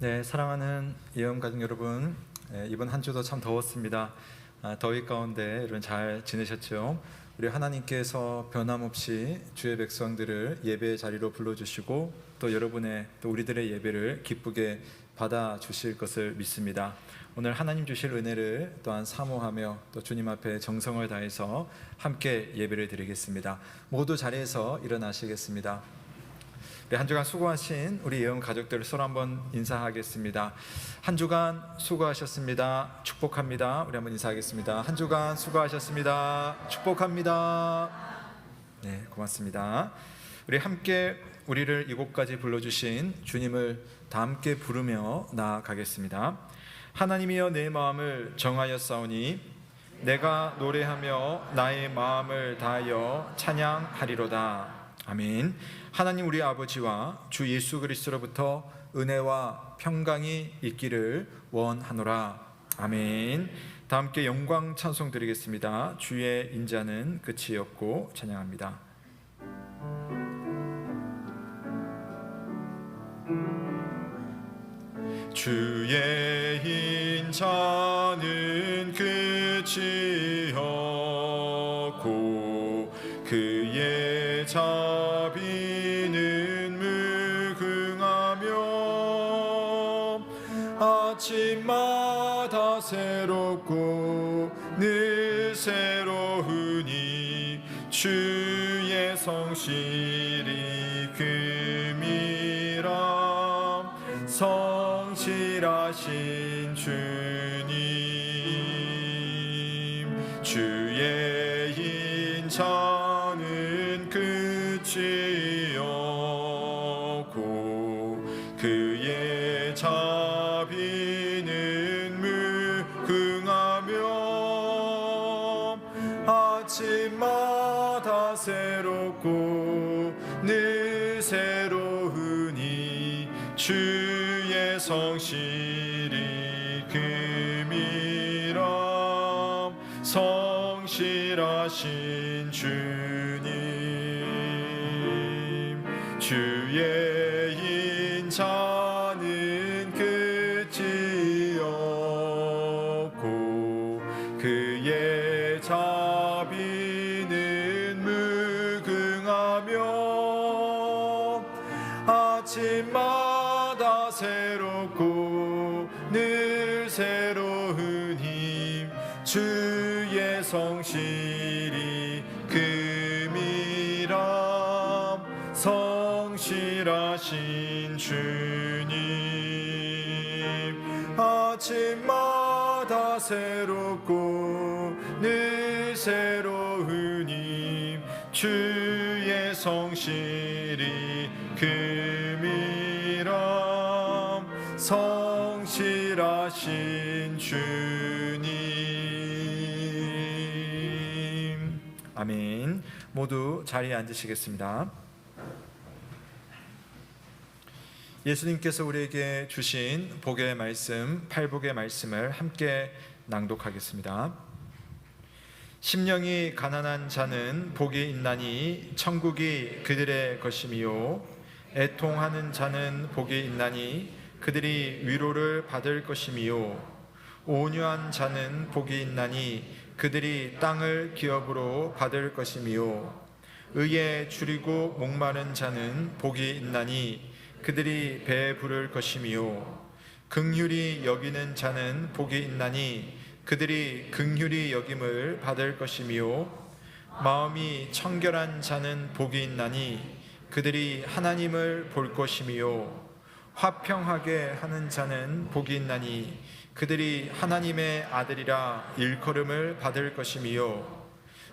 네, 사랑하는 예언가족 여러분, 이번 한 주도 참 더웠습니다. 더위 가운데 여러분 잘 지내셨죠? 우리 하나님께서 변함없이 주의 백성들을 예배의 자리로 불러주시고 또 여러분의 또 우리들의 예배를 기쁘게 받아주실 것을 믿습니다. 오늘 하나님 주실 은혜를 또한 사모하며 또 주님 앞에 정성을 다해서 함께 예배를 드리겠습니다. 모두 자리에서 일어나시겠습니다. 한 주간 수고하신 우리 예언 가족들 서로 한번 인사하겠습니다. 한 주간 수고하셨습니다. 축복합니다. 우리 한번 인사하겠습니다. 한 주간 수고하셨습니다. 축복합니다. 네, 고맙습니다. 우리 함께 우리를 이곳까지 불러주신 주님을 다 함께 부르며 나아가겠습니다. 하나님이여 내 마음을 정하였사오니 내가 노래하며 나의 마음을 다하여 찬양하리로다. 아멘. 하나님 우리 아버지와 주 예수 그리스도로부터 은혜와 평강이 있기를 원하노라. 아멘. 다 함께 영광 찬송 드리겠습니다. 주의 인자는 끝이 없고 찬양합니다. 주의 인자는 끝이 없고 그의 자비는 무궁하며 아침마다 새롭고 늘 새로우니 주의 성실이 금이라. 성실하신 주님, 주의 인자는 끝이 없고 그의 자비는 무궁하며 아침마다 새롭고 늘 새로우니 주의 성실이 금이라. 성실하신 주님, 주의 인자는 끝이 없고 그의 자비는 무궁하며 아침마다 새롭고 늘 새로우니 주의 성실이 금이라. 성실하신 주님, 아침마다 새롭고 늘 새로우니 주의 성실이 금이라. 성실하신 주님. 아멘. 모두 자리에 앉으시겠습니다. 예수님께서 우리에게 주신 복의 말씀, 팔복의 말씀을 함께 낭독하겠습니다. 심령이 가난한 자는 복이 있나니 천국이 그들의 것이미요 애통하는 자는 복이 있나니 그들이 위로를 받을 것이미요 온유한 자는 복이 있나니 그들이 땅을 기업으로 받을 것이미요 의에 줄이고 목마른 자는 복이 있나니 그들이 배에 부를 것이미요 긍휼히 여기는 자는 복이 있나니 그들이 긍휼히 여김을 받을 것이미요 마음이 청결한 자는 복이 있나니 그들이 하나님을 볼 것이미요 화평하게 하는 자는 복이 있나니 그들이 하나님의 아들이라 일컬음을 받을 것이미요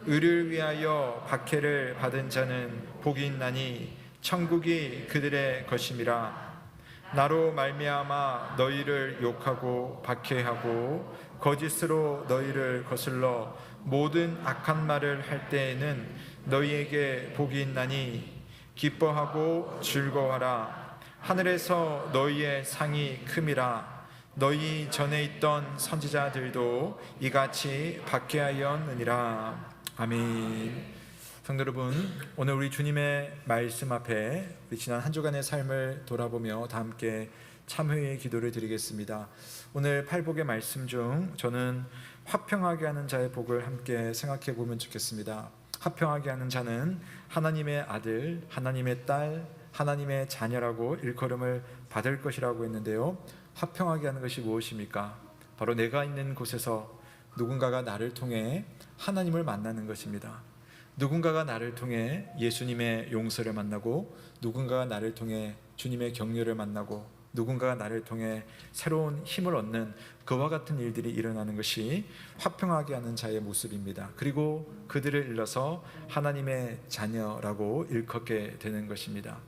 의를 위하여 박해를 받은 자는 복이 있나니 천국이 그들의 것임이라. 나로 말미암아 너희를 욕하고 박해하고 거짓으로 너희를 거슬러 모든 악한 말을 할 때에는 너희에게 복이 있나니 기뻐하고 즐거워하라. 하늘에서 너희의 상이 큼이라. 너희 전에 있던 선지자들도 이같이 박해하였느니라. 아멘. 성도 여러분, 오늘 우리 주님의 말씀 앞에 우리 지난 한 주간의 삶을 돌아보며 다 함께 참회의 기도를 드리겠습니다. 오늘 팔복의 말씀 중 저는 화평하게 하는 자의 복을 함께 생각해 보면 좋겠습니다. 화평하게 하는 자는 하나님의 아들, 하나님의 딸, 하나님의 자녀라고 일컬음을 받을 것이라고 했는데요, 화평하게 하는 것이 무엇입니까? 바로 내가 있는 곳에서 누군가가 나를 통해 하나님을 만나는 것입니다. 누군가가 나를 통해 예수님의 용서를 만나고, 누군가가 나를 통해 주님의 격려를 만나고, 누군가가 나를 통해 새로운 힘을 얻는 그와 같은 일들이 일어나는 것이 화평하게 하는 자의 모습입니다. 그리고 그들을 일러서 하나님의 자녀라고 일컫게 되는 것입니다.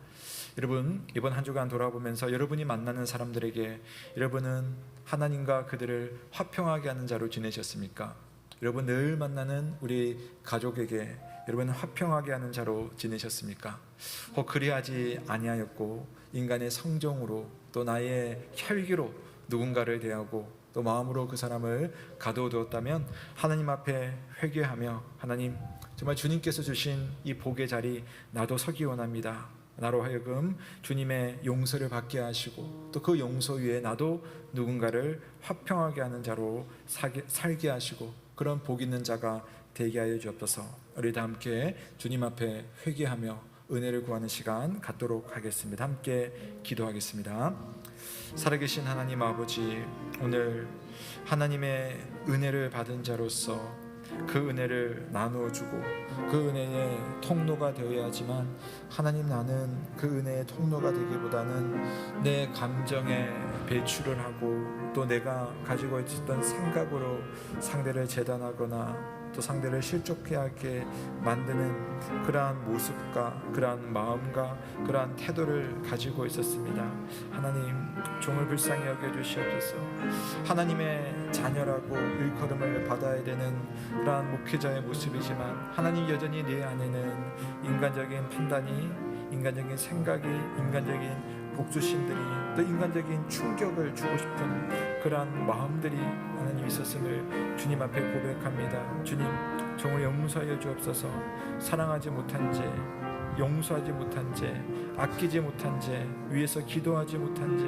여러분, 이번 한 주간 돌아보면서 여러분이 만나는 사람들에게 여러분은 하나님과 그들을 화평하게 하는 자로 지내셨습니까? 여러분 늘 만나는 우리 가족에게 여러분은 화평하게 하는 자로 지내셨습니까? 혹 그리하지 아니하였고 인간의 성정으로 또 나의 혈기로 누군가를 대하고 또 마음으로 그 사람을 가둬두었다면 하나님 앞에 회개하며, 하나님 정말 주님께서 주신 이 복의 자리 나도 서기 원합니다. 나로 하여금 주님의 용서를 받게 하시고 또 그 용서 위에 나도 누군가를 화평하게 하는 자로 살게 하시고 그런 복 있는 자가 되게 하여 주옵소서. 우리 다 함께 주님 앞에 회개하며 은혜를 구하는 시간 갖도록 하겠습니다. 함께 기도하겠습니다. 살아계신 하나님 아버지, 오늘 하나님의 은혜를 받은 자로서 그 은혜를 나누어주고 그 은혜의 통로가 되어야 하지만, 하나님 나는 그 은혜의 통로가 되기보다는 내 감정에 배출을 하고 또 내가 가지고 있었던 생각으로 상대를 재단하거나 또 상대를 실족하게 만드는 그러한 모습과 그러한 마음과 그러한 태도를 가지고 있었습니다. 하나님, 종을 불쌍히 여겨주시옵소서. 하나님의 자녀라고 일컬음을 받아야 되는 그러한 목회자의 모습이지만, 하나님 여전히 내 안에는 인간적인 판단이, 인간적인 생각이, 인간적인 복수심들이, 또 인간적인 충격을 주고 싶은 그러한 마음들이 하나님 있었음을 주님 앞에 고백합니다. 주님, 종을 용서하여 주옵소서. 사랑하지 못한 죄, 용서하지 못한 죄, 아끼지 못한 죄, 위에서 기도하지 못한 죄,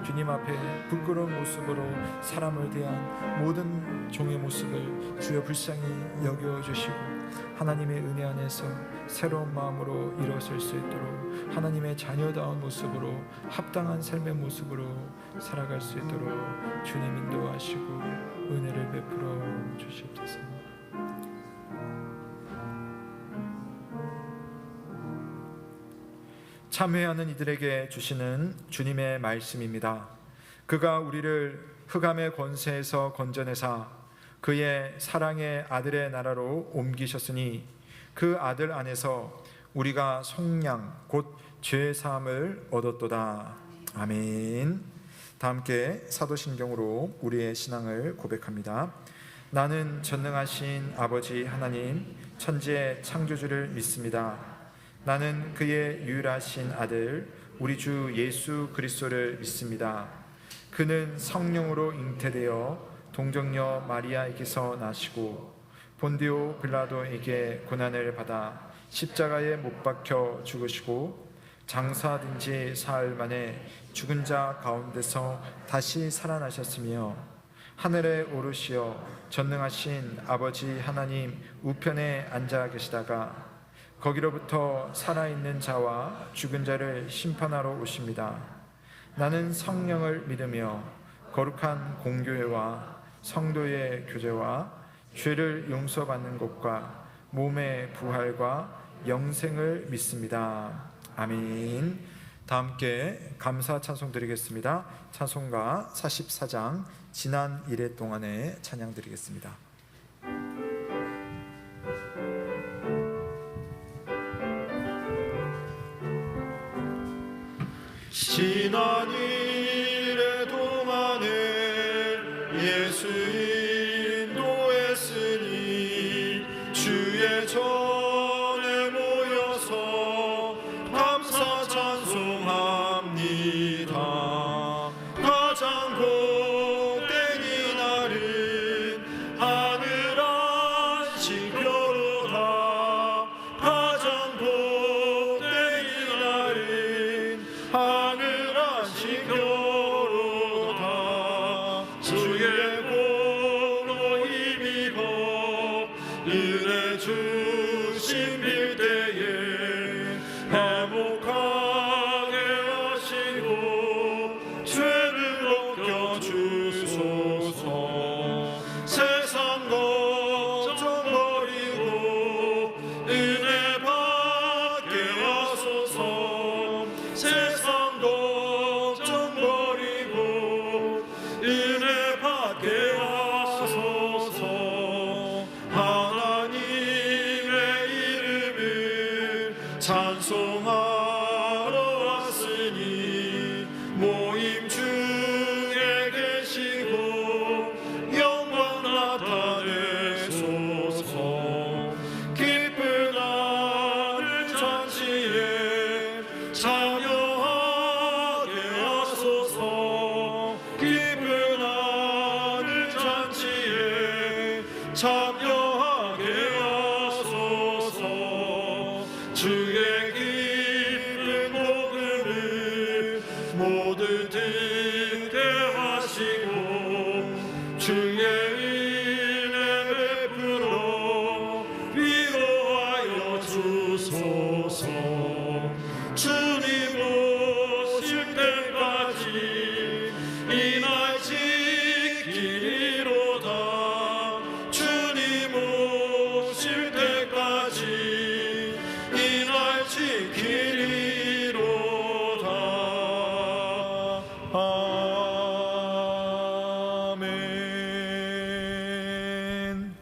주님 앞에 부끄러운 모습으로 사람을 대한 모든 종의 모습을 주여 불쌍히 여겨주시고 하나님의 은혜 안에서 새로운 마음으로 일어설 수 있도록 하나님의 자녀다운 모습으로 합당한 삶의 모습으로 살아갈 수 있도록 주님 인도하시고 은혜를 베풀어 주시옵소서. 참회하는 이들에게 주시는 주님의 말씀입니다. 그가 우리를 흑암의 권세에서 건져내사 그의 사랑의 아들의 나라로 옮기셨으니 그 아들 안에서 우리가 속량 곧 죄 사함을 얻었도다. 아멘. 다 함께 사도신경으로 우리의 신앙을 고백합니다. 나는 전능하신 아버지 하나님 천지의 창조주를 믿습니다. 나는 그의 유일하신 아들 우리 주 예수 그리스도를 믿습니다. 그는 성령으로 잉태되어 동정녀 마리아에게서 나시고 본디오 빌라도에게 고난을 받아 십자가에 못 박혀 죽으시고 장사된 지 사흘 만에 죽은 자 가운데서 다시 살아나셨으며 하늘에 오르시어 전능하신 아버지 하나님 우편에 앉아 계시다가 거기로부터 살아있는 자와 죽은 자를 심판하러 오십니다. 나는 성령을 믿으며 거룩한 공교회와 성도의 교제와 죄를 용서받는 것과 몸의 부활과 영생을 믿습니다. 아멘. 다 함께 감사 찬송 드리겠습니다. 찬송가 44장 지난 일회 동안에 찬양 드리겠습니다. 지난 일회 동안에 예수 인도했으니 주의 전에 모여서 감사 찬송합니다. 가장 복된 이날은 하늘 안식교로다. 가장 복된 이날은 하늘 안식교로다. 내 주신 빌때에 행복하게 하시고 죄를 벗겨주소서. 세상 걱정 버리고 은혜 받게 하소서. 세상 걱정 버리고 은혜 받게 하소서. 하나님의 이름을 찬송하러 왔으니 모임 중에 계시고 영광 나타내소서. 기쁜 하늘 잔치에 참여하게 하소서. 기쁜 하늘 잔치에 참여하게 하소서. 주의 기쁜 복음을 모두 듣게 하시고 주의 은혜 베풀어 위로하여 주소서. 주님 오실 때까지 이 날 지키리로다. 주님 오실 때까지 이 날 지키리로다. 아멘.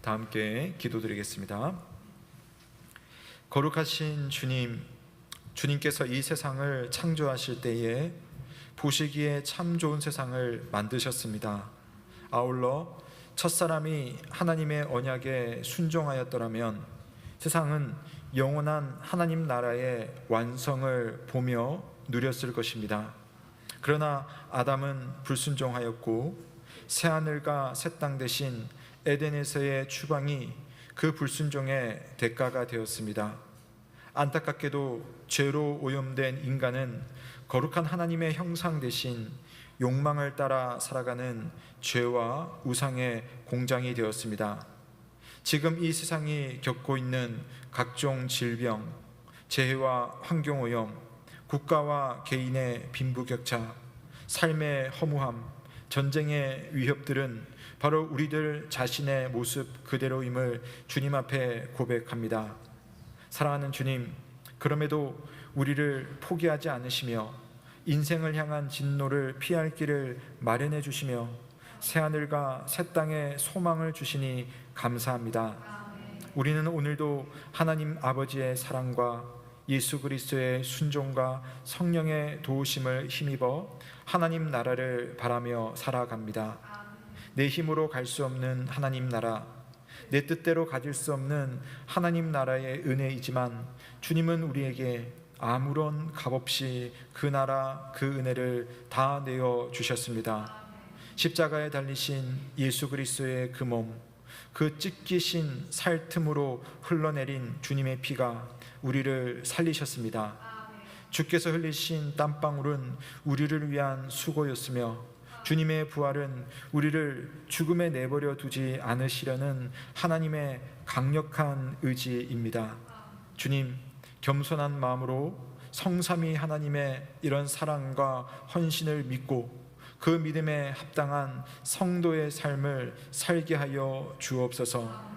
다 함께 기도드리겠습니다. 거룩하신 주님, 주님께서 이 세상을 창조하실 때에 보시기에 참 좋은 세상을 만드셨습니다. 아울러 첫사람이 하나님의 언약에 순종하였더라면 세상은 영원한 하나님 나라의 완성을 보며 누렸을 것입니다. 그러나 아담은 불순종하였고 새하늘과 새 땅 대신 에덴에서의 추방이 그 불순종의 대가가 되었습니다. 안타깝게도 죄로 오염된 인간은 거룩한 하나님의 형상 대신 욕망을 따라 살아가는 죄와 우상의 공장이 되었습니다. 지금 이 세상이 겪고 있는 각종 질병, 재해와 환경오염, 국가와 개인의 빈부격차, 삶의 허무함, 전쟁의 위협들은 바로 우리들 자신의 모습 그대로임을 주님 앞에 고백합니다. 사랑하는 주님, 그럼에도 우리를 포기하지 않으시며 인생을 향한 진노를 피할 길을 마련해 주시며 새하늘과 새 땅에 소망을 주시니 감사합니다. 우리는 오늘도 하나님 아버지의 사랑과 예수 그리스도의 순종과 성령의 도우심을 힘입어 하나님 나라를 바라며 살아갑니다. 내 힘으로 갈 수 없는 하나님 나라, 내 뜻대로 가질 수 없는 하나님 나라의 은혜이지만 주님은 우리에게 아무런 값없이 그 나라, 그 은혜를 다 내어 주셨습니다. 십자가에 달리신 예수 그리스도의 그 몸, 그 찢기신 살 틈으로 흘러내린 주님의 피가 우리를 살리셨습니다. 주께서 흘리신 땀방울은 우리를 위한 수고였으며 주님의 부활은 우리를 죽음에 내버려 두지 않으시려는 하나님의 강력한 의지입니다. 주님, 겸손한 마음으로 성삼위 하나님의 이런 사랑과 헌신을 믿고 그 믿음에 합당한 성도의 삶을 살게 하여 주옵소서.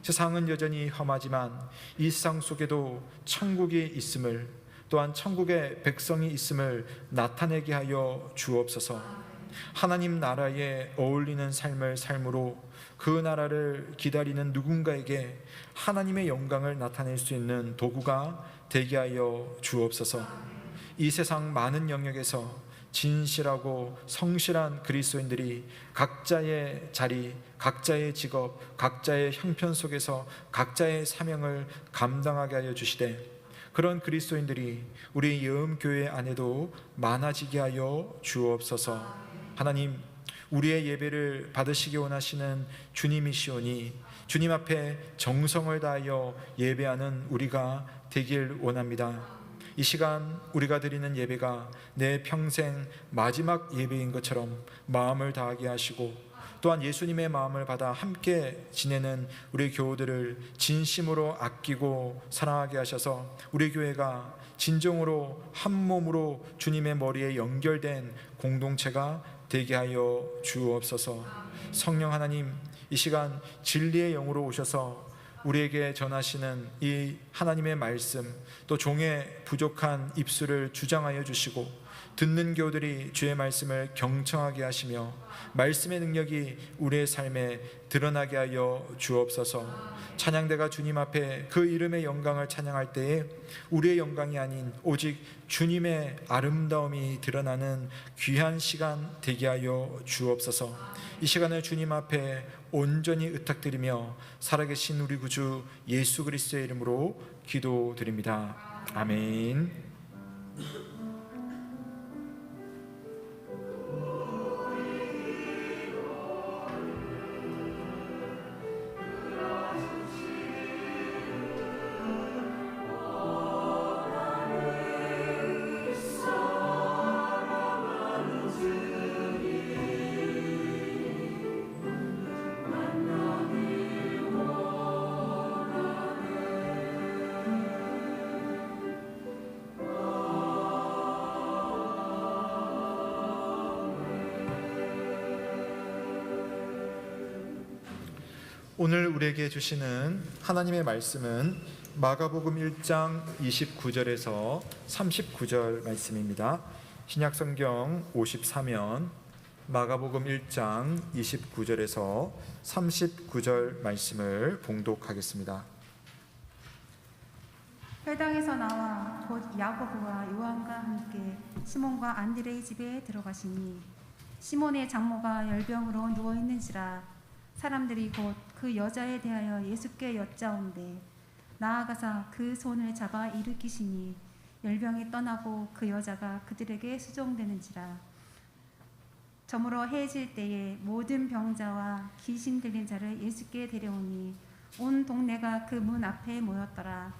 세상은 여전히 험하지만 이 세상 속에도 천국이 있음을, 또한 천국의 백성이 있음을 나타내게 하여 주옵소서. 하나님 나라에 어울리는 삶을 삶으로 그 나라를 기다리는 누군가에게 하나님의 영광을 나타낼 수 있는 도구가 되게 하여 주옵소서. 이 세상 많은 영역에서 진실하고 성실한 그리스도인들이 각자의 자리, 각자의 직업, 각자의 형편 속에서 각자의 사명을 감당하게 하여 주시되 그런 그리스도인들이 우리 예음교회 안에도 많아지게 하여 주옵소서. 하나님, 우리의 예배를 받으시기 원하시는 주님이시오니 주님 앞에 정성을 다하여 예배하는 우리가 되길 원합니다. 이 시간 우리가 드리는 예배가 내 평생 마지막 예배인 것처럼 마음을 다하게 하시고 또한 예수님의 마음을 받아 함께 지내는 우리 교우들을 진심으로 아끼고 사랑하게 하셔서 우리 교회가 진정으로 한 몸으로 주님의 머리에 연결된 공동체가 되게 하여 주옵소서. 성령 하나님, 이 시간 진리의 영으로 오셔서 우리에게 전하시는 이 하나님의 말씀, 또 종의 부족한 입술을 주장하여 주시고 듣는 교우들이 주의 말씀을 경청하게 하시며 말씀의 능력이 우리의 삶에 드러나게 하여 주옵소서. 찬양대가 주님 앞에 그 이름의 영광을 찬양할 때에 우리의 영광이 아닌 오직 주님의 아름다움이 드러나는 귀한 시간 되게 하여 주옵소서. 이 시간을 주님 앞에 온전히 의탁드리며 살아계신 우리 구주 예수 그리스도의 이름으로 기도드립니다. 아멘. 오늘 우리에게 주시는 하나님의 말씀은 마가복음 1장 29절에서 39절 말씀입니다. 신약성경 54면 마가복음 1장 29절에서 39절 말씀을 봉독하겠습니다. 회당에서 나와 곧 야고보와 요한과 함께 시몬과 안드레의 집에 들어가시니 시몬의 장모가 열병으로 누워 있는지라 사람들이 곧 그 여자에 대하여 예수께 여짜온대 나아가사 그 손을 잡아 일으키시니 열병이 떠나고 그 여자가 그들에게 수종되는지라. 저물어 해질 때에 모든 병자와 귀신 들린 자를 예수께 데려오니 온 동네가 그 문 앞에 모였더라.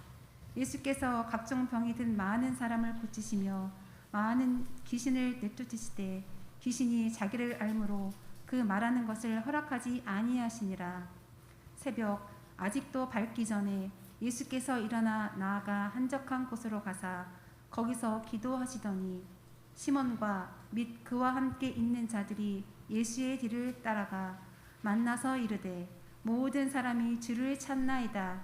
예수께서 각종 병이 든 많은 사람을 고치시며 많은 귀신을 내쫓으시되 귀신이 자기를 알므로 그 말하는 것을 허락하지 아니하시니라. 새벽 아직도 밝기 전에 예수께서 일어나 나아가 한적한 곳으로 가사 거기서 기도하시더니 시몬과 및 그와 함께 있는 자들이 예수의 뒤를 따라가 만나서 이르되 모든 사람이 주를 찾나이다.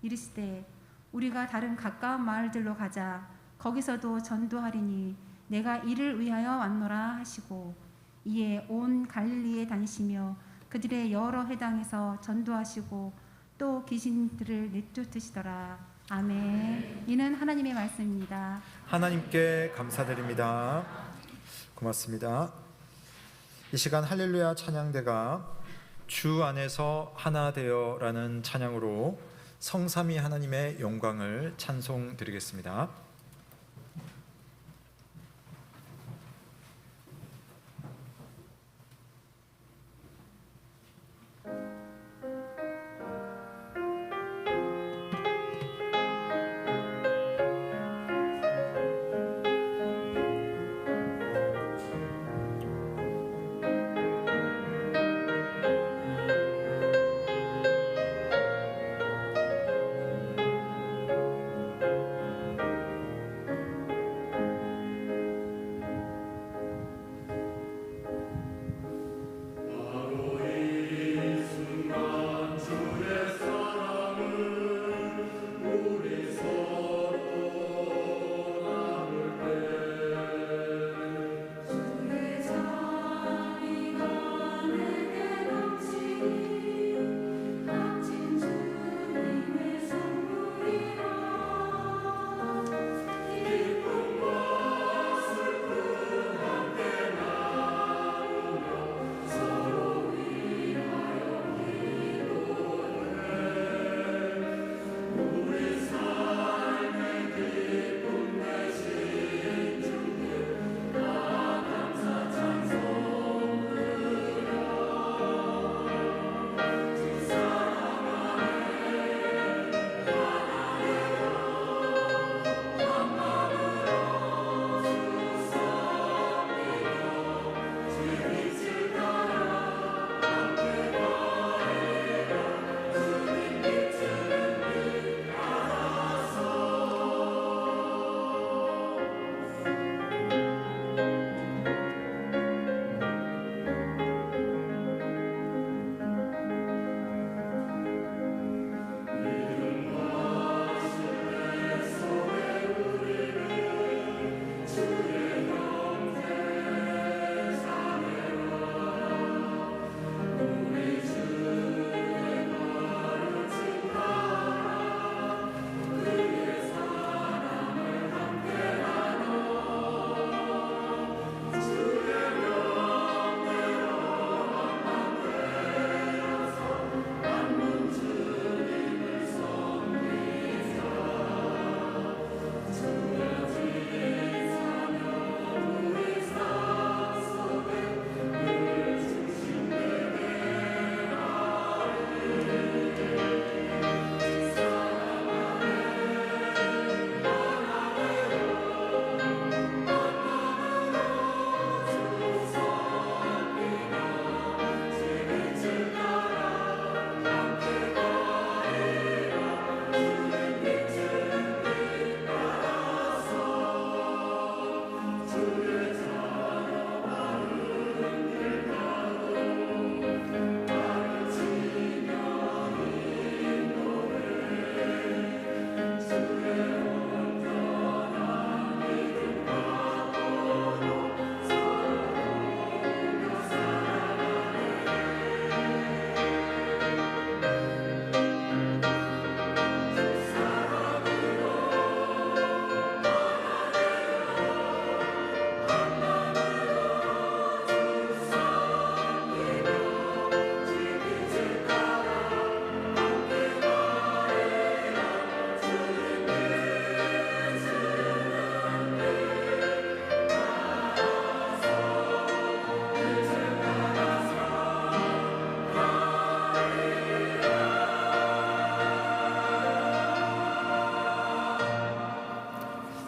이르시되 우리가 다른 가까운 마을들로 가자. 거기서도 전도하리니 내가 이를 위하여 왔노라 하시고 이에 온 갈릴리에 다니시며 그들의 여러 회당에서 전도하시고 또 귀신들을 내쫓으시더라. 아멘. 이는 하나님의 말씀입니다. 하나님께 감사드립니다. 고맙습니다. 이 시간 할렐루야 찬양대가 주 안에서 하나 되어라는 찬양으로 성삼위 하나님의 영광을 찬송드리겠습니다.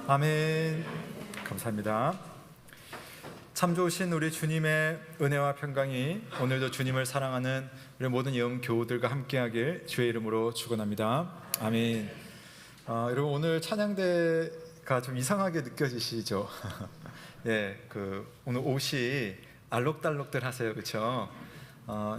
아멘. 감사합니다. 참 좋으신 우리 주님의 은혜와 평강이 오늘도 주님을 사랑하는 우리 모든 영 교우들과 함께하길 주의 이름으로 축원합니다. 아멘. 여러분 오늘 찬양대가 좀 이상하게 느껴지시죠? 예, 오늘 옷이 알록달록들 하세요, 그렇죠?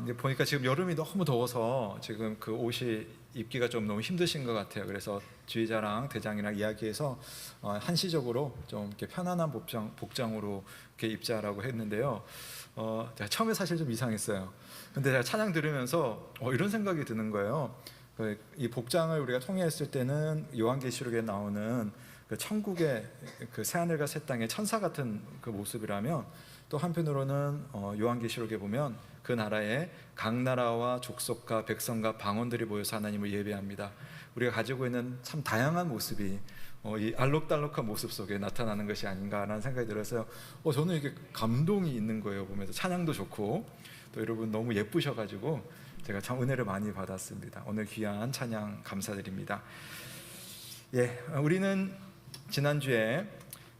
이제 보니까 지금 여름이 너무 더워서 지금 그 옷이 입기가 좀 너무 힘드신 것 같아요. 그래서 주의자랑 대장이랑 이야기해서 한시적으로 좀 이렇게 편안한 복장으로 이렇게 입자라고 했는데요. 제가 처음에 사실 좀 이상했어요. 근데 제가 찬양 들으면서 이런 생각이 드는 거예요. 이 복장을 우리가 통일했을 때는 요한계시록에 나오는 그 천국의 그 새하늘과 새 땅의 천사 같은 그 모습이라면, 또 한편으로는 요한계시록에 보면 그 나라에 각 나라와 족속과 백성과 방언들이 모여서 하나님을 예배합니다. 우리가 가지고 있는 참 다양한 모습이 이 알록달록한 모습 속에 나타나는 것이 아닌가라는 생각이 들어서요. 저는 이게 감동이 있는 거예요. 보면서 찬양도 좋고, 또 여러분 너무 예쁘셔가지고 제가 참 은혜를 많이 받았습니다. 오늘 귀한 찬양 감사드립니다. 예, 우리는 지난주에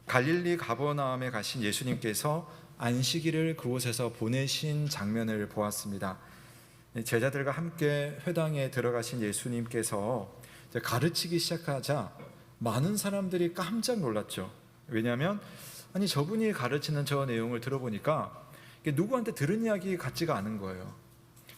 갈릴리 가버나움에 가신 예수님께서 안식일을 그곳에서 보내신 장면을 보았습니다. 제자들과 함께 회당에 들어가신 예수님께서 가르치기 시작하자 많은 사람들이 깜짝 놀랐죠. 왜냐하면 저분이 가르치는 저 내용을 들어보니까 누구한테 들은 이야기 같지가 않은 거예요.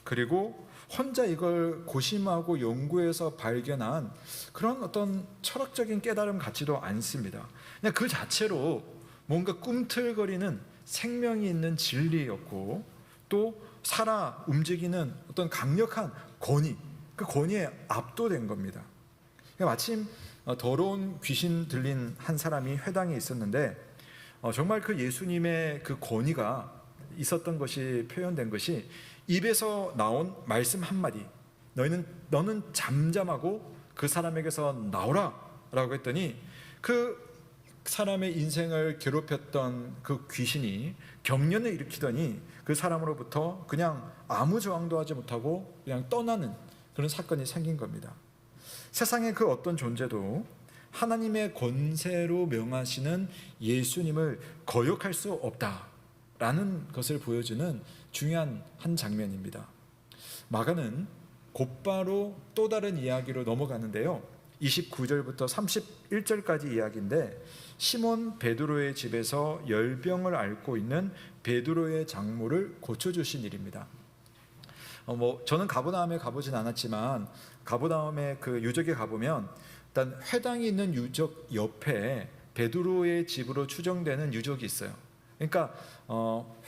그리고 혼자 이걸 고심하고 연구해서 발견한 그런 어떤 철학적인 깨달음 같지도 않습니다. 그냥 그 자체로 뭔가 꿈틀거리는 생명이 있는 진리였고, 또 살아 움직이는 어떤 강력한 권위, 그 권위에 압도된 겁니다. 마침 더러운 귀신 들린 한 사람이 회당에 있었는데, 정말 그 예수님의 그 권위가 있었던 것이 표현된 것이 입에서 나온 말씀 한마디, 너는 잠잠하고 그 사람에게서 나오라 라고 했더니, 그 사람의 인생을 괴롭혔던 그 귀신이 경련을 일으키더니 그 사람으로부터 그냥 아무 저항도 하지 못하고 그냥 떠나는 그런 사건이 생긴 겁니다. 세상의 그 어떤 존재도 하나님의 권세로 명하시는 예수님을 거역할 수 없다라는 것을 보여주는 중요한 한 장면입니다. 마가는 곧바로 또 다른 이야기로 넘어가는데요. 29절부터 31절까지 이야기인데, 시몬 베드로의 집에서 열병을 앓고 있는 베드로의 장모를 고쳐주신 일입니다. 저는 가버나움에 가보진 않았지만 가버나움의 그 유적에 가보면 일단 회당이 있는 유적 옆에 베드로의 집으로 추정되는 유적이 있어요. 그러니까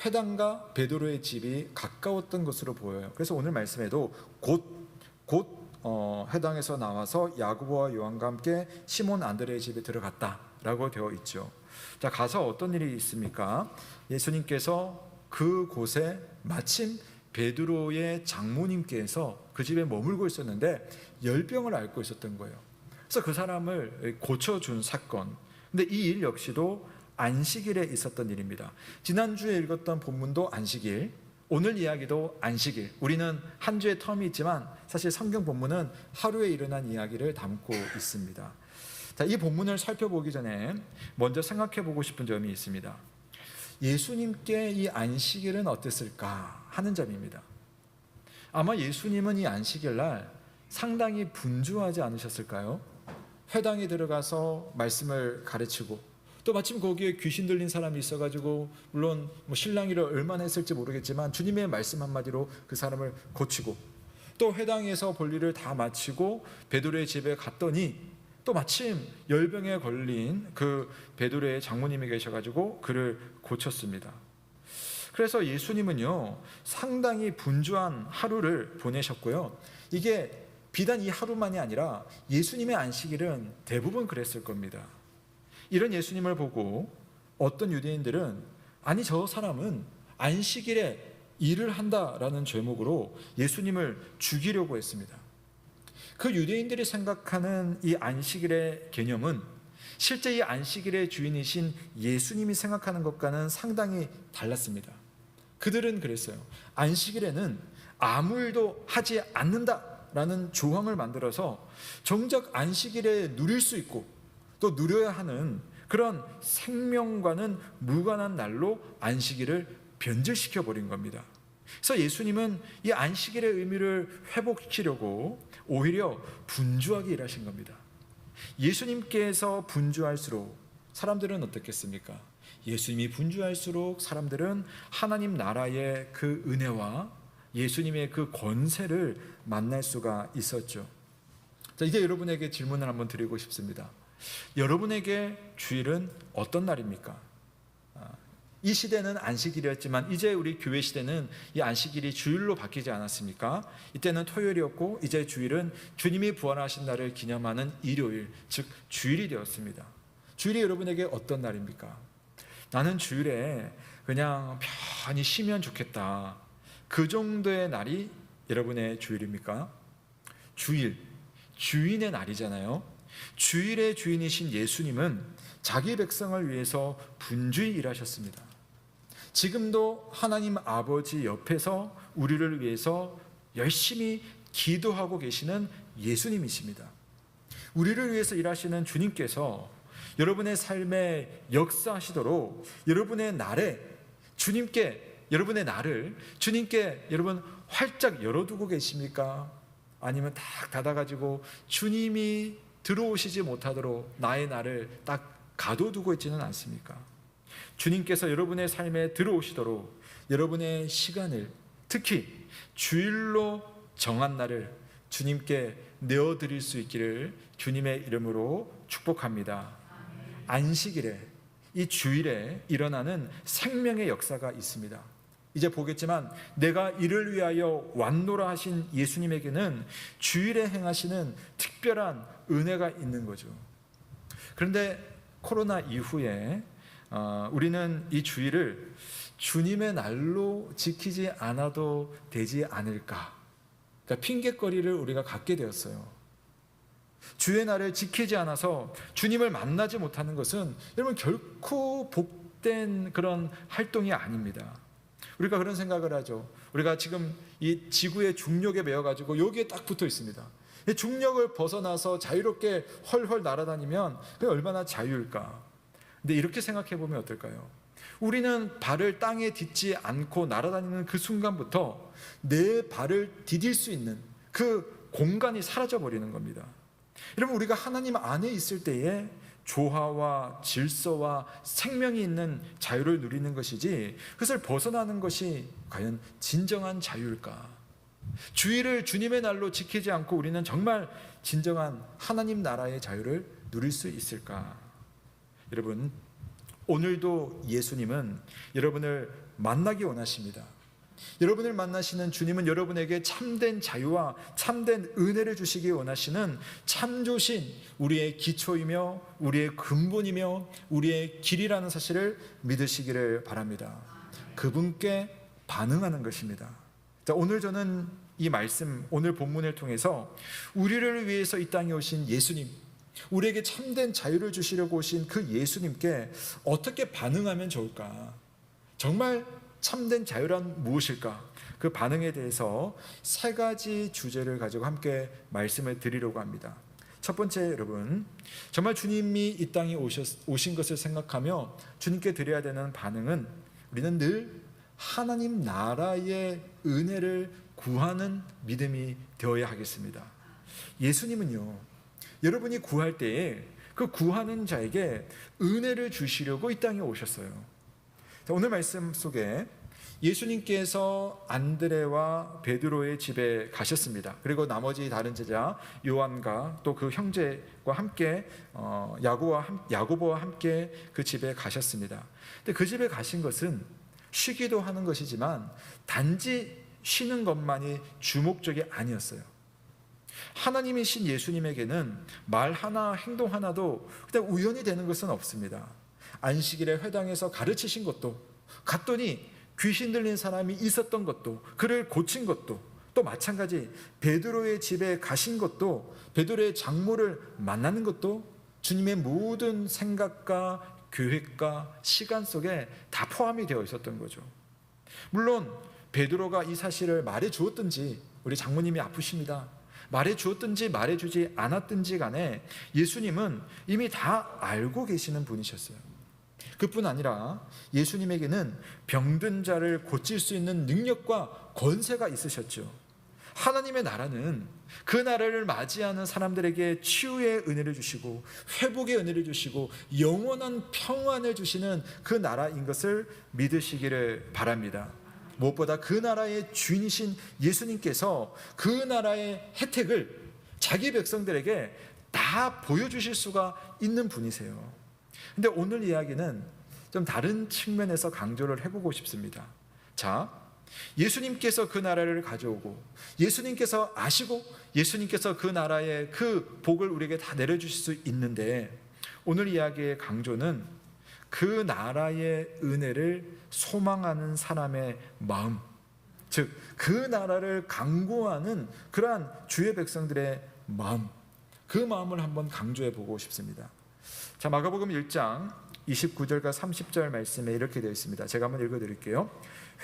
회당과 베드로의 집이 가까웠던 것으로 보여요. 그래서 오늘 말씀에도 곧 회당에서 나와서 야고보와 요한과 함께 시몬 안드레의 집에 들어갔다라고 되어 있죠. 자, 가서 어떤 일이 있습니까? 예수님께서 그곳에 마침 베드로의 장모님께서 그 집에 머물고 있었는데 열병을 앓고 있었던 거예요. 그래서 그 사람을 고쳐준 사건. 근데 이 일 역시도 안식일에 있었던 일입니다. 지난주에 읽었던 본문도 안식일, 오늘 이야기도 안식일. 우리는 한 주의 텀이 있지만 사실 성경 본문은 하루에 일어난 이야기를 담고 있습니다. 자, 이 본문을 살펴보기 전에 먼저 생각해 보고 싶은 점이 있습니다. 예수님께 이 안식일은 어땠을까 하는 점입니다. 아마 예수님은 이 안식일 날 상당히 분주하지 않으셨을까요? 회당에 들어가서 말씀을 가르치고, 또 마침 거기에 귀신 들린 사람이 있어가지고, 물론 신랑이를 얼마나 했을지 모르겠지만 주님의 말씀 한마디로 그 사람을 고치고, 또 회당에서 볼일을 다 마치고 베드로의 집에 갔더니 또 마침 열병에 걸린 그 베드로의 장모님이 계셔가지고 그를 고쳤습니다. 그래서 예수님은요 상당히 분주한 하루를 보내셨고요. 이게 비단 이 하루만이 아니라 예수님의 안식일은 대부분 그랬을 겁니다. 이런 예수님을 보고 어떤 유대인들은 아니 저 사람은 안식일에 일을 한다라는 죄목으로 예수님을 죽이려고 했습니다. 그 유대인들이 생각하는 이 안식일의 개념은 실제 이 안식일의 주인이신 예수님이 생각하는 것과는 상당히 달랐습니다. 그들은 그랬어요. 안식일에는 아무 일도 하지 않는다라는 조항을 만들어서 정작 안식일에 누릴 수 있고 또 누려야 하는 그런 생명과는 무관한 날로 안식일을 변질시켜 버린 겁니다. 그래서 예수님은 이 안식일의 의미를 회복시키려고 오히려 분주하게 일하신 겁니다. 예수님께서 분주할수록 사람들은 어떻겠습니까? 예수님이 분주할수록 사람들은 하나님 나라의 그 은혜와 예수님의 그 권세를 만날 수가 있었죠. 자, 이제 여러분에게 질문을 한번 드리고 싶습니다. 여러분에게 주일은 어떤 날입니까? 이 시대는 안식일이었지만 이제 우리 교회 시대는 이 안식일이 주일로 바뀌지 않았습니까? 이때는 토요일이었고 이제 주일은 주님이 부활하신 날을 기념하는 일요일, 즉 주일이 되었습니다. 주일이 여러분에게 어떤 날입니까? 나는 주일에 그냥 편히 쉬면 좋겠다. 그 정도의 날이 여러분의 주일입니까? 주일, 주인의 날이잖아요. 주일의 주인이신 예수님은 자기 백성을 위해서 분주히 일하셨습니다. 지금도 하나님 아버지 옆에서 우리를 위해서 열심히 기도하고 계시는 예수님이십니다. 우리를 위해서 일하시는 주님께서 여러분의 삶에 역사하시도록 여러분의 날에 여러분의 날을 주님께 여러분 활짝 열어두고 계십니까? 아니면 딱 닫아가지고 주님이 들어오시지 못하도록 나의 날을 딱 가둬두고 있지는 않습니까? 주님께서 여러분의 삶에 들어오시도록 여러분의 시간을, 특히 주일로 정한 날을 주님께 내어드릴 수 있기를 주님의 이름으로 축복합니다. 안식일에, 이 주일에 일어나는 생명의 역사가 있습니다. 이제 보겠지만 내가 이를 위하여 왔노라 하신 예수님에게는 주일에 행하시는 특별한 은혜가 있는 거죠. 그런데 코로나 이후에 우리는 이 주일을 주님의 날로 지키지 않아도 되지 않을까, 그러니까 핑계거리를 우리가 갖게 되었어요. 주의 날을 지키지 않아서 주님을 만나지 못하는 것은 여러분 결코 복된 그런 활동이 아닙니다. 우리가 그런 생각을 하죠. 우리가 지금 이 지구의 중력에 매여가지고 여기에 딱 붙어 있습니다. 이 중력을 벗어나서 자유롭게 헐헐 날아다니면 그게 얼마나 자유일까. 근데 이렇게 생각해 보면 어떨까요? 우리는 발을 땅에 딛지 않고 날아다니는 그 순간부터 내 발을 디딜 수 있는 그 공간이 사라져 버리는 겁니다. 여러분, 우리가 하나님 안에 있을 때에 조화와 질서와 생명이 있는 자유를 누리는 것이지 그것을 벗어나는 것이 과연 진정한 자유일까? 주일을 주님의 날로 지키지 않고 우리는 정말 진정한 하나님 나라의 자유를 누릴 수 있을까? 여러분, 오늘도 예수님은 여러분을 만나기 원하십니다. 여러분을 만나시는 주님은 여러분에게 참된 자유와 참된 은혜를 주시기 원하시는 참조신 우리의 기초이며 우리의 근본이며 우리의 길이라는 사실을 믿으시기를 바랍니다. 그분께 반응하는 것입니다. 자, 오늘 저는 이 말씀, 오늘 본문을 통해서 우리를 위해서 이 땅에 오신 예수님, 우리에게 참된 자유를 주시려고 오신 그 예수님께 어떻게 반응하면 좋을까? 정말 참된 자유란 무엇일까? 그 반응에 대해서 세 가지 주제를 가지고 함께 말씀을 드리려고 합니다. 첫 번째, 여러분, 정말 주님이 이 땅에 오신 것을 생각하며 주님께 드려야 되는 반응은 우리는 늘 하나님 나라의 은혜를 구하는 믿음이 되어야 하겠습니다. 예수님은요, 여러분이 구할 때에 그 구하는 자에게 은혜를 주시려고 이 땅에 오셨어요. 오늘 말씀 속에 예수님께서 안드레와 베드로의 집에 가셨습니다. 그리고 나머지 다른 제자 요한과 또 그 형제와 함께 야고보와 함께 그 집에 가셨습니다. 근데 그 집에 가신 것은 쉬기도 하는 것이지만 단지 쉬는 것만이 주목적이 아니었어요. 하나님이신 예수님에게는 말 하나 행동 하나도 그냥 우연히 되는 것은 없습니다. 안식일에 회당에서 가르치신 것도, 갔더니 귀신 들린 사람이 있었던 것도, 그를 고친 것도, 또 마찬가지 베드로의 집에 가신 것도, 베드로의 장모를 만나는 것도 주님의 모든 생각과 계획과 시간 속에 다 포함이 되어 있었던 거죠. 물론 베드로가 이 사실을 말해 주었든지 우리 장모님이 아프십니다, 말해주었든지 말해주지 않았든지 간에 예수님은 이미 다 알고 계시는 분이셨어요. 그뿐 아니라 예수님에게는 병든 자를 고칠 수 있는 능력과 권세가 있으셨죠. 하나님의 나라는 그 나라를 맞이하는 사람들에게 치유의 은혜를 주시고 회복의 은혜를 주시고 영원한 평안을 주시는 그 나라인 것을 믿으시기를 바랍니다. 무엇보다 그 나라의 주인이신 예수님께서 그 나라의 혜택을 자기 백성들에게 다 보여주실 수가 있는 분이세요. 근데 오늘 이야기는 좀 다른 측면에서 강조를 해보고 싶습니다. 자, 예수님께서 그 나라를 가져오고 예수님께서 아시고 예수님께서 그 나라의 그 복을 우리에게 다 내려주실 수 있는데, 오늘 이야기의 강조는 그 나라의 은혜를 소망하는 사람의 마음, 즉 그 나라를 강구하는 그러한 주의 백성들의 마음, 그 마음을 한번 강조해 보고 싶습니다. 자, 마가복음 1장 29절과 30절 말씀에 이렇게 되어 있습니다. 제가 한번 읽어드릴게요.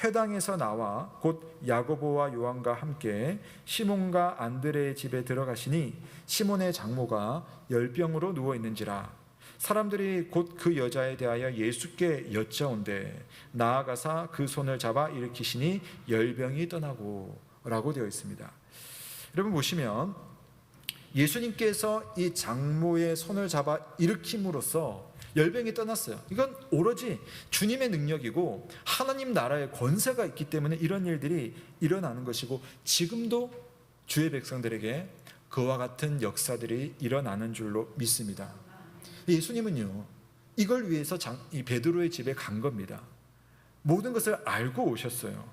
회당에서 나와 곧 야고보와 요한과 함께 시몬과 안드레의 집에 들어가시니 시몬의 장모가 열병으로 누워 있는지라. 사람들이 곧 그 여자에 대하여 예수께 여짜온대 나아가사 그 손을 잡아 일으키시니 열병이 떠나고 라고 되어 있습니다. 여러분 보시면 예수님께서 이 장모의 손을 잡아 일으킴으로써 열병이 떠났어요. 이건 오로지 주님의 능력이고 하나님 나라의 권세가 있기 때문에 이런 일들이 일어나는 것이고, 지금도 주의 백성들에게 그와 같은 역사들이 일어나는 줄로 믿습니다. 예수님은요, 이걸 위해서 이 베드로의 집에 간 겁니다. 모든 것을 알고 오셨어요.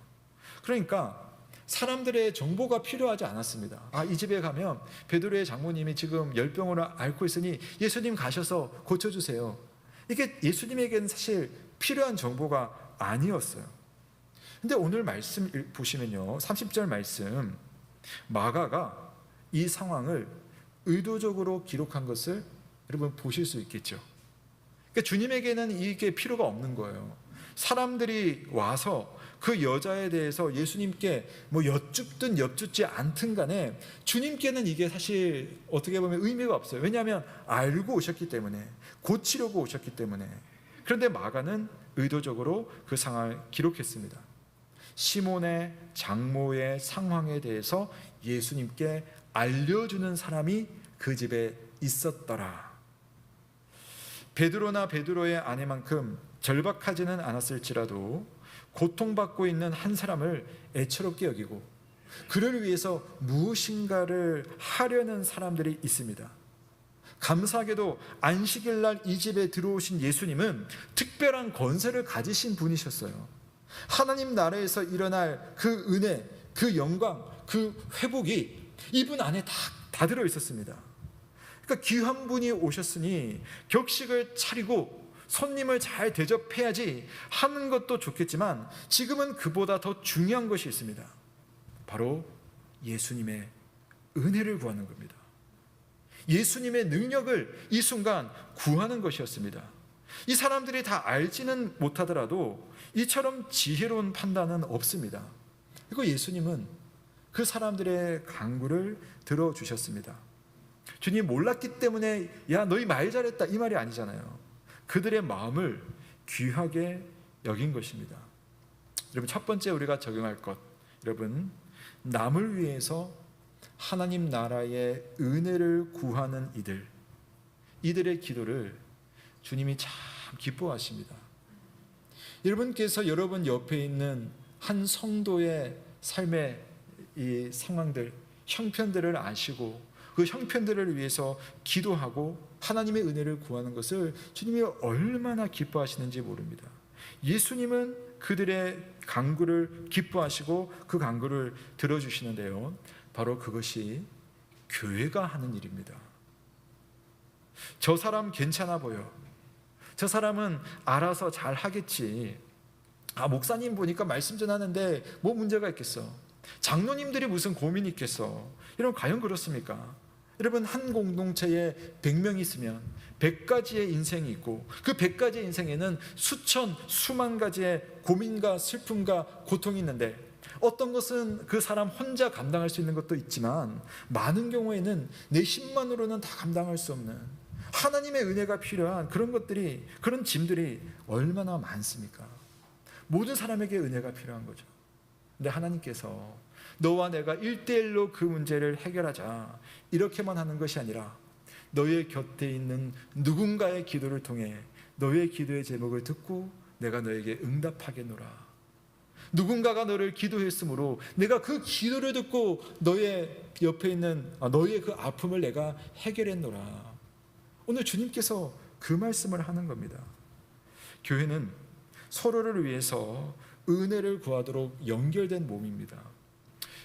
그러니까 사람들의 정보가 필요하지 않았습니다. 이 집에 가면 베드로의 장모님이 지금 열병으로 앓고 있으니 예수님 가셔서 고쳐주세요. 이게 예수님에게는 사실 필요한 정보가 아니었어요. 근데 오늘 말씀 보시면요, 30절 말씀, 마가가 이 상황을 의도적으로 기록한 것을 여러분 보실 수 있겠죠. 그러니까 주님에게는 이게 필요가 없는 거예요. 사람들이 와서 그 여자에 대해서 예수님께 뭐 여쭙든 여쭙지 않든 간에 주님께는 이게 사실 어떻게 보면 의미가 없어요. 왜냐하면 알고 오셨기 때문에, 고치려고 오셨기 때문에. 그런데 마가는 의도적으로 그 상황을 기록했습니다. 시몬의 장모의 상황에 대해서 예수님께 알려주는 사람이 그 집에 있었더라. 베드로나 베드로의 아내만큼 절박하지는 않았을지라도 고통받고 있는 한 사람을 애처롭게 여기고 그를 위해서 무엇인가를 하려는 사람들이 있습니다. 감사하게도 안식일 날 이 집에 들어오신 예수님은 특별한 권세를 가지신 분이셨어요. 하나님 나라에서 일어날 그 은혜, 그 영광, 그 회복이 이분 안에 다 들어 있었습니다. 그러니까 귀한 분이 오셨으니 격식을 차리고 손님을 잘 대접해야지 하는 것도 좋겠지만, 지금은 그보다 더 중요한 것이 있습니다. 바로 예수님의 은혜를 구하는 겁니다. 예수님의 능력을 이 순간 구하는 것이었습니다. 이 사람들이 다 알지는 못하더라도 이처럼 지혜로운 판단은 없습니다. 그리고 예수님은 그 사람들의 간구를 들어주셨습니다. 주님이 몰랐기 때문에 야 너희 말 잘했다 이 말이 아니잖아요. 그들의 마음을 귀하게 여긴 것입니다. 여러분, 첫 번째 우리가 적용할 것, 여러분, 남을 위해서 하나님 나라의 은혜를 구하는 이들의 기도를 주님이 참 기뻐하십니다. 여러분께서 여러분 옆에 있는 한 성도의 삶의 이 상황들, 형편들을 아시고 그 형편들을 위해서 기도하고 하나님의 은혜를 구하는 것을 주님이 얼마나 기뻐하시는지 모릅니다. 예수님은 그들의 간구를 기뻐하시고 그 간구를 들어주시는데요, 바로 그것이 교회가 하는 일입니다. 저 사람 괜찮아 보여, 저 사람은 알아서 잘 하겠지, 목사님 보니까 말씀 전하는데 뭐 문제가 있겠어, 장로님들이 무슨 고민이 있겠어, 이러면 과연 그렇습니까? 여러분, 한 공동체에 100명이 있으면 100가지의 인생이 있고 그 100가지의 인생에는 수천, 수만 가지의 고민과 슬픔과 고통이 있는데 어떤 것은 그 사람 혼자 감당할 수 있는 것도 있지만 많은 경우에는 내 힘만으로는 다 감당할 수 없는 하나님의 은혜가 필요한 그런 것들이, 그런 짐들이 얼마나 많습니까? 모든 사람에게 은혜가 필요한 거죠. 근데 하나님께서 너와 내가 1대1로 그 문제를 해결하자 이렇게만 하는 것이 아니라 너의 곁에 있는 누군가의 기도를 통해 너의 기도의 제목을 듣고 내가 너에게 응답하겠노라. 누군가가 너를 기도했으므로 내가 그 기도를 듣고 너의 옆에 있는 너의 그 아픔을 내가 해결했노라. 오늘 주님께서 그 말씀을 하는 겁니다. 교회는 서로를 위해서 은혜를 구하도록 연결된 몸입니다.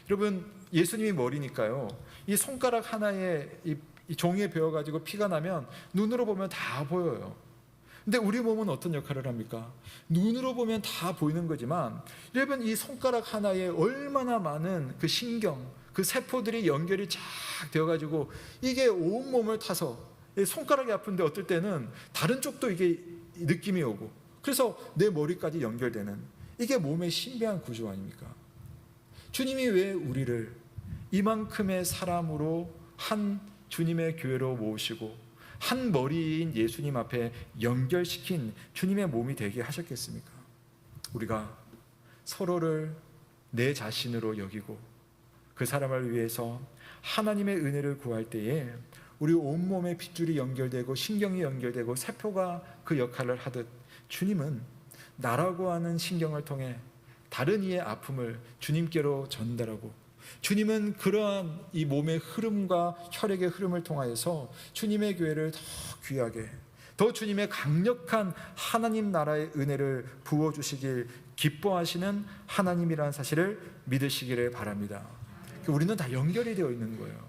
여러분, 예수님이 머리니까요, 이 손가락 하나에 이 종이에 베어가지고 피가 나면 눈으로 보면 다 보여요. 근데 우리 몸은 어떤 역할을 합니까? 눈으로 보면 다 보이는 거지만 여러분, 이 손가락 하나에 얼마나 많은 그 신경, 그 세포들이 연결이 쫙 되어가지고 이게 온 몸을 타서 손가락이 아픈데 어떨 때는 다른 쪽도 이게 느낌이 오고 그래서 내 머리까지 연결되는 이게 몸의 신비한 구조 아닙니까? 주님이 왜 우리를 이만큼의 사람으로 한 주님의 교회로 모으시고 한 머리인 예수님 앞에 연결시킨 주님의 몸이 되게 하셨겠습니까? 우리가 서로를 내 자신으로 여기고 그 사람을 위해서 하나님의 은혜를 구할 때에 우리 온몸에 핏줄이 연결되고 신경이 연결되고 세포가 그 역할을 하듯 주님은 나라고 하는 신경을 통해 다른 이의 아픔을 주님께로 전달하고 주님은 그러한 이 몸의 흐름과 혈액의 흐름을 통하여서 주님의 교회를 더 귀하게, 더 주님의 강력한 하나님 나라의 은혜를 부어주시길 기뻐하시는 하나님이라는 사실을 믿으시기를 바랍니다. 우리는 다 연결이 되어 있는 거예요.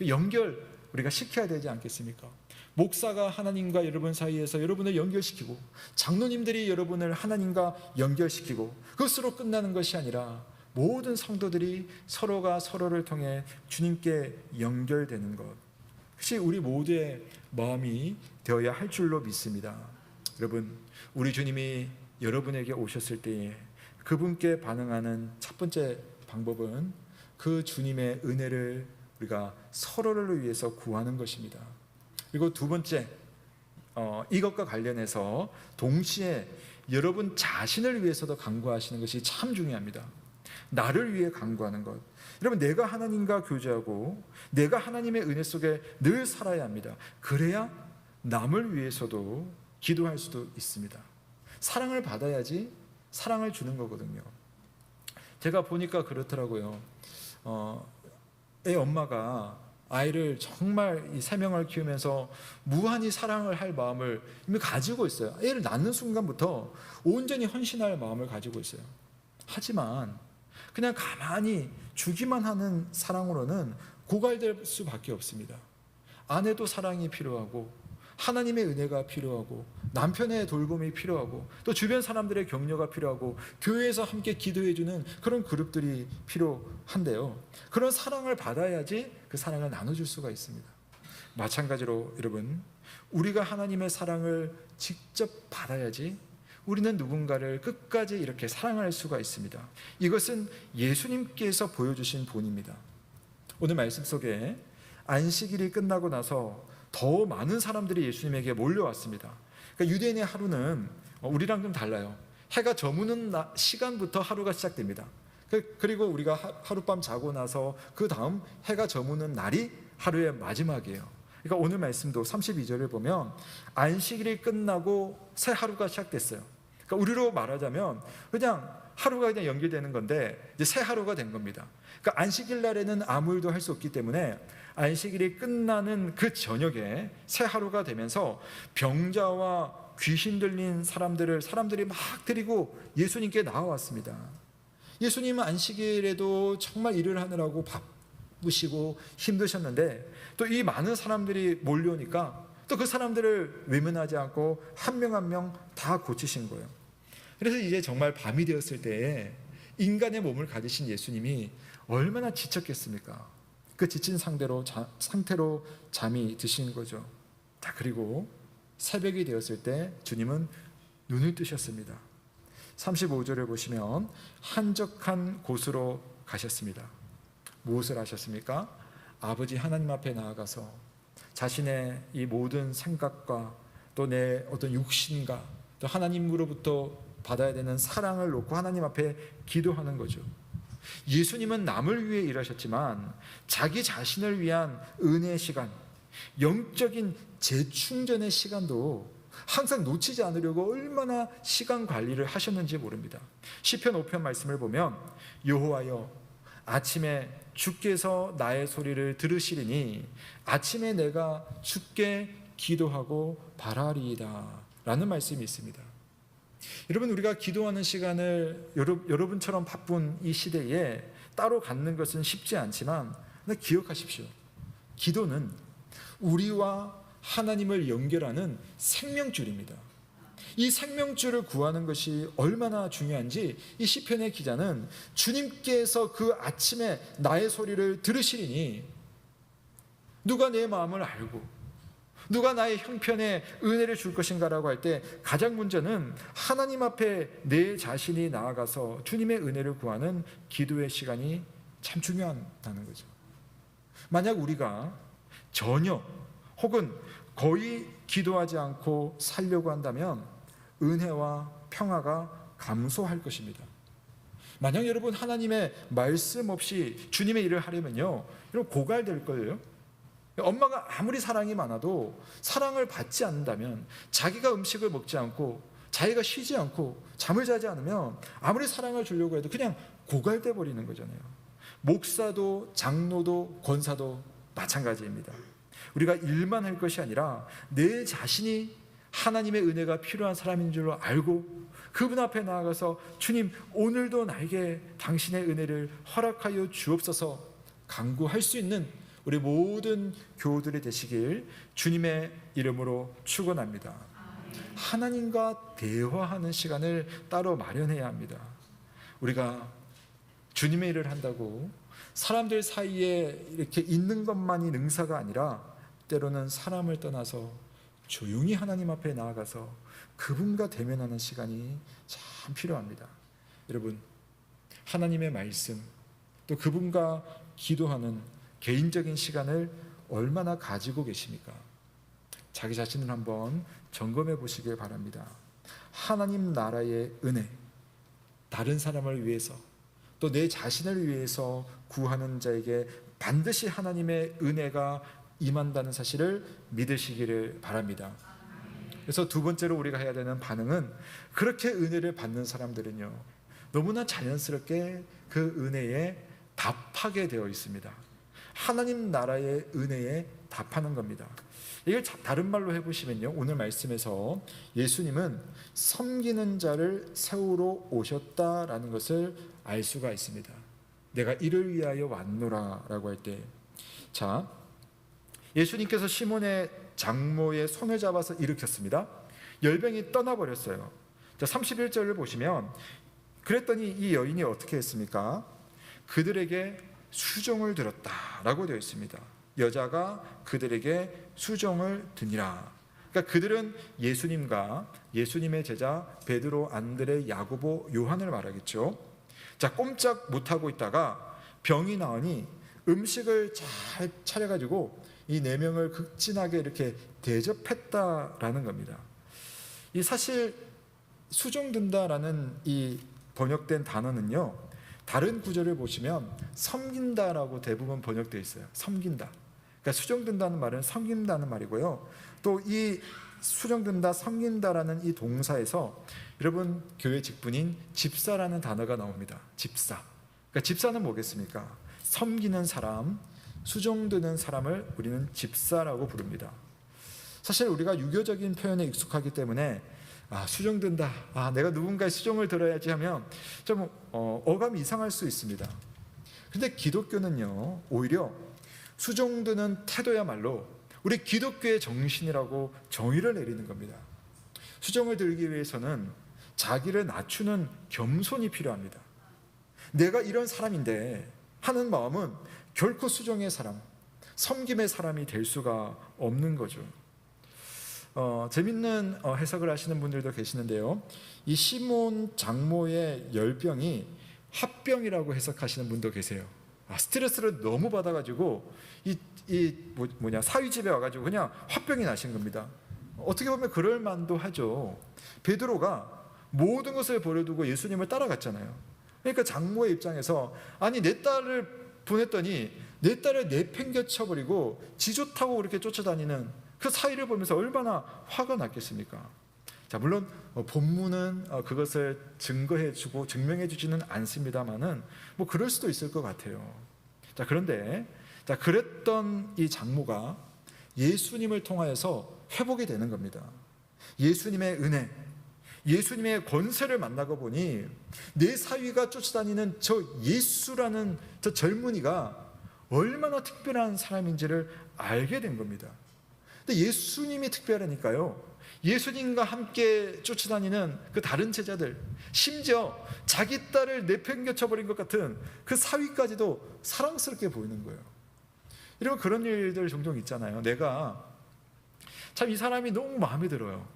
연결 우리가 시켜야 되지 않겠습니까? 목사가 하나님과 여러분 사이에서 여러분을 연결시키고 장로님들이 여러분을 하나님과 연결시키고 그것으로 끝나는 것이 아니라 모든 성도들이 서로가 서로를 통해 주님께 연결되는 것, 그것이 우리 모두의 마음이 되어야 할 줄로 믿습니다. 여러분, 우리 주님이 여러분에게 오셨을 때에 그분께 반응하는 첫 번째 방법은 그 주님의 은혜를 우리가 서로를 위해서 구하는 것입니다. 그리고 두 번째, 이것과 관련해서 동시에 여러분 자신을 위해서도 간구하시는 것이 참 중요합니다. 나를 위해 간구하는 것. 여러분, 내가 하나님과 교제하고 내가 하나님의 은혜 속에 늘 살아야 합니다. 그래야 남을 위해서도 기도할 수도 있습니다. 사랑을 받아야지 사랑을 주는 거거든요. 제가 보니까 그렇더라고요. 애 엄마가 아이를 정말 이 3명을 키우면서 무한히 사랑을 할 마음을 이미 가지고 있어요. 애를 낳는 순간부터 온전히 헌신할 마음을 가지고 있어요. 하지만 그냥 가만히 주기만 하는 사랑으로는 고갈될 수밖에 없습니다. 아내도 사랑이 필요하고 하나님의 은혜가 필요하고 남편의 돌봄이 필요하고 또 주변 사람들의 격려가 필요하고 교회에서 함께 기도해주는 그런 그룹들이 필요한데요, 그런 사랑을 받아야지 그 사랑을 나눠줄 수가 있습니다. 마찬가지로 여러분, 우리가 하나님의 사랑을 직접 받아야지 우리는 누군가를 끝까지 이렇게 사랑할 수가 있습니다. 이것은 예수님께서 보여주신 본입니다. 오늘 말씀 속에 안식일이 끝나고 나서 더 많은 사람들이 예수님에게 몰려왔습니다. 그러니까 유대인의 하루는 우리랑 좀 달라요. 해가 저무는 시간부터 하루가 시작됩니다. 그리고 우리가 하룻밤 자고 나서 그 다음 해가 저무는 날이 하루의 마지막이에요. 그러니까 오늘 말씀도 32절을 보면 안식일이 끝나고 새 하루가 시작됐어요. 그러니까 우리로 말하자면 그냥 하루가 그냥 연결되는 건데 이제 새 하루가 된 겁니다. 그러니까 안식일 날에는 아무 일도 할 수 없기 때문에 안식일이 끝나는 그 저녁에 새 하루가 되면서 병자와 귀신 들린 사람들이 막 데리고 예수님께 나와왔습니다. 예수님은 안식일에도 정말 일을 하느라고 바쁘시고 힘드셨는데 또 이 많은 사람들이 몰려오니까 또 그 사람들을 외면하지 않고 한 명 한 명 다 고치신 거예요. 그래서 이제 정말 밤이 되었을 때에 인간의 몸을 가지신 예수님이 얼마나 지쳤겠습니까? 그 지친 상태로 잠이 드신 거죠. 자, 그리고 새벽이 되었을 때 주님은 눈을 뜨셨습니다. 35절을 보시면 한적한 곳으로 가셨습니다. 무엇을 하셨습니까? 아버지 하나님 앞에 나아가서 자신의 이 모든 생각과 또 내 어떤 육신과 또 하나님으로부터 받아야 되는 사랑을 놓고 하나님 앞에 기도하는 거죠. 예수님은 남을 위해 일하셨지만 자기 자신을 위한 은혜의 시간, 영적인 재충전의 시간도 항상 놓치지 않으려고 얼마나 시간 관리를 하셨는지 모릅니다. 시편 5편 말씀을 보면 여호와여 아침에 주께서 나의 소리를 들으시리니 아침에 내가 주께 기도하고 바라리이다 라는 말씀이 있습니다. 여러분, 우리가 기도하는 시간을 여러분처럼 바쁜 이 시대에 따로 갖는 것은 쉽지 않지만 기억하십시오. 기도는 우리와 하나님을 연결하는 생명줄입니다. 이 생명줄을 구하는 것이 얼마나 중요한지 이 시편의 기자는 주님께서 그 아침에 나의 소리를 들으시리니 누가 내 마음을 알고 누가 나의 형편에 은혜를 줄 것인가라고 할 때 가장 먼저는 하나님 앞에 내 자신이 나아가서 주님의 은혜를 구하는 기도의 시간이 참 중요하다는 거죠. 만약 우리가 전혀 혹은 거의 기도하지 않고 살려고 한다면 은혜와 평화가 감소할 것입니다. 만약 여러분 하나님의 말씀 없이 주님의 일을 하려면요, 여러분 고갈될 거예요. 엄마가 아무리 사랑이 많아도 사랑을 받지 않는다면, 자기가 음식을 먹지 않고 자기가 쉬지 않고 잠을 자지 않으면 아무리 사랑을 주려고 해도 그냥 고갈돼 버리는 거잖아요. 목사도 장로도 권사도 마찬가지입니다. 우리가 일만 할 것이 아니라 내 자신이 하나님의 은혜가 필요한 사람인 줄로 알고 그분 앞에 나아가서 주님 오늘도 나에게 당신의 은혜를 허락하여 주옵소서 간구할 수 있는 우리 모든 교우들이 되시길 주님의 이름으로 축원합니다. 하나님과 대화하는 시간을 따로 마련해야 합니다. 우리가 주님의 일을 한다고 사람들 사이에 이렇게 있는 것만이 능사가 아니라 때로는 사람을 떠나서 조용히 하나님 앞에 나아가서 그분과 대면하는 시간이 참 필요합니다. 여러분, 하나님의 말씀 또 그분과 기도하는 개인적인 시간을 얼마나 가지고 계십니까? 자기 자신을 한번 점검해 보시길 바랍니다. 하나님 나라의 은혜, 다른 사람을 위해서 또 내 자신을 위해서 구하는 자에게 반드시 하나님의 은혜가 임한다는 사실을 믿으시기를 바랍니다. 그래서 두 번째로 우리가 해야 되는 반응은, 그렇게 은혜를 받는 사람들은요 너무나 자연스럽게 그 은혜에 답하게 되어 있습니다. 하나님 나라의 은혜에 답하는 겁니다. 이걸 다른 말로 해보시면요, 오늘 말씀에서 예수님은 섬기는 자를 세우러 오셨다라는 것을 알 수가 있습니다. 내가 이를 위하여 왔노라 라고 할 때, 자, 예수님께서 시몬의 장모의 손을 잡아서 일으켰습니다. 열병이 떠나버렸어요. 자, 31절을 보시면 그랬더니 이 여인이 어떻게 했습니까? 그들에게 수종을 들었다라고 되어 있습니다. 여자가 그들에게 수종을 드니라. 그러니까 그들은 예수님과 예수님의 제자 베드로, 안드레, 야고보, 요한을 말하겠죠. 자, 꼼짝 못하고 있다가 병이 나으니 음식을 잘 차려가지고 이 네 명을 극진하게 이렇게 대접했다라는 겁니다. 이 사실 수종든다라는 이 번역된 단어는요, 다른 구절을 보시면 섬긴다라고 대부분 번역되어 있어요. 섬긴다. 그러니까 수종든다는 말은 섬긴다는 말이고요. 또 이 수종든다, 섬긴다라는 이 동사에서 여러분 교회 직분인 집사라는 단어가 나옵니다. 집사. 그러니까 집사는 뭐겠습니까? 섬기는 사람, 수종드는 사람을 우리는 집사라고 부릅니다. 사실 우리가 유교적인 표현에 익숙하기 때문에 수종든다, 내가 누군가의 수종을 들어야지 하면 좀 어감이 이상할 수 있습니다. 그런데 기독교는요, 오히려 수종드는 태도야말로 우리 기독교의 정신이라고 정의를 내리는 겁니다. 수종을 들기 위해서는 자기를 낮추는 겸손이 필요합니다. 내가 이런 사람인데 하는 마음은 결코 수종의 사람, 섬김의 사람이 될 수가 없는 거죠. 재밌는 해석을 하시는 분들도 계시는데요. 이 시몬 장모의 열병이 화병이라고 해석하시는 분도 계세요. 스트레스를 너무 받아가지고 사위 집에 와가지고 그냥 화병이 나신 겁니다. 어떻게 보면 그럴 만도 하죠. 베드로가 모든 것을 버려두고 예수님을 따라갔잖아요. 그러니까 장모의 입장에서 아니 내 딸을 보냈더니 내 딸을 내팽개쳐버리고 지 좋다고 그렇게 쫓아다니는 그 사위를 보면서 얼마나 화가 났겠습니까? 자, 물론 본문은 그것을 증거해주고 증명해주지는 않습니다만은 뭐 그럴 수도 있을 것 같아요. 자, 그런데 그랬던 이 장모가 예수님을 통하여서 회복이 되는 겁니다. 예수님의 은혜, 예수님의 권세를 만나고 보니 내 사위가 쫓아다니는 저 예수라는 저 젊은이가 얼마나 특별한 사람인지를 알게 된 겁니다. 근데 예수님이 특별하니까요. 예수님과 함께 쫓아다니는 그 다른 제자들, 심지어 자기 딸을 내팽개쳐버린 것 같은 그 사위까지도 사랑스럽게 보이는 거예요. 이런 그런 일들 종종 있잖아요. 내가 참 이 사람이 너무 마음에 들어요.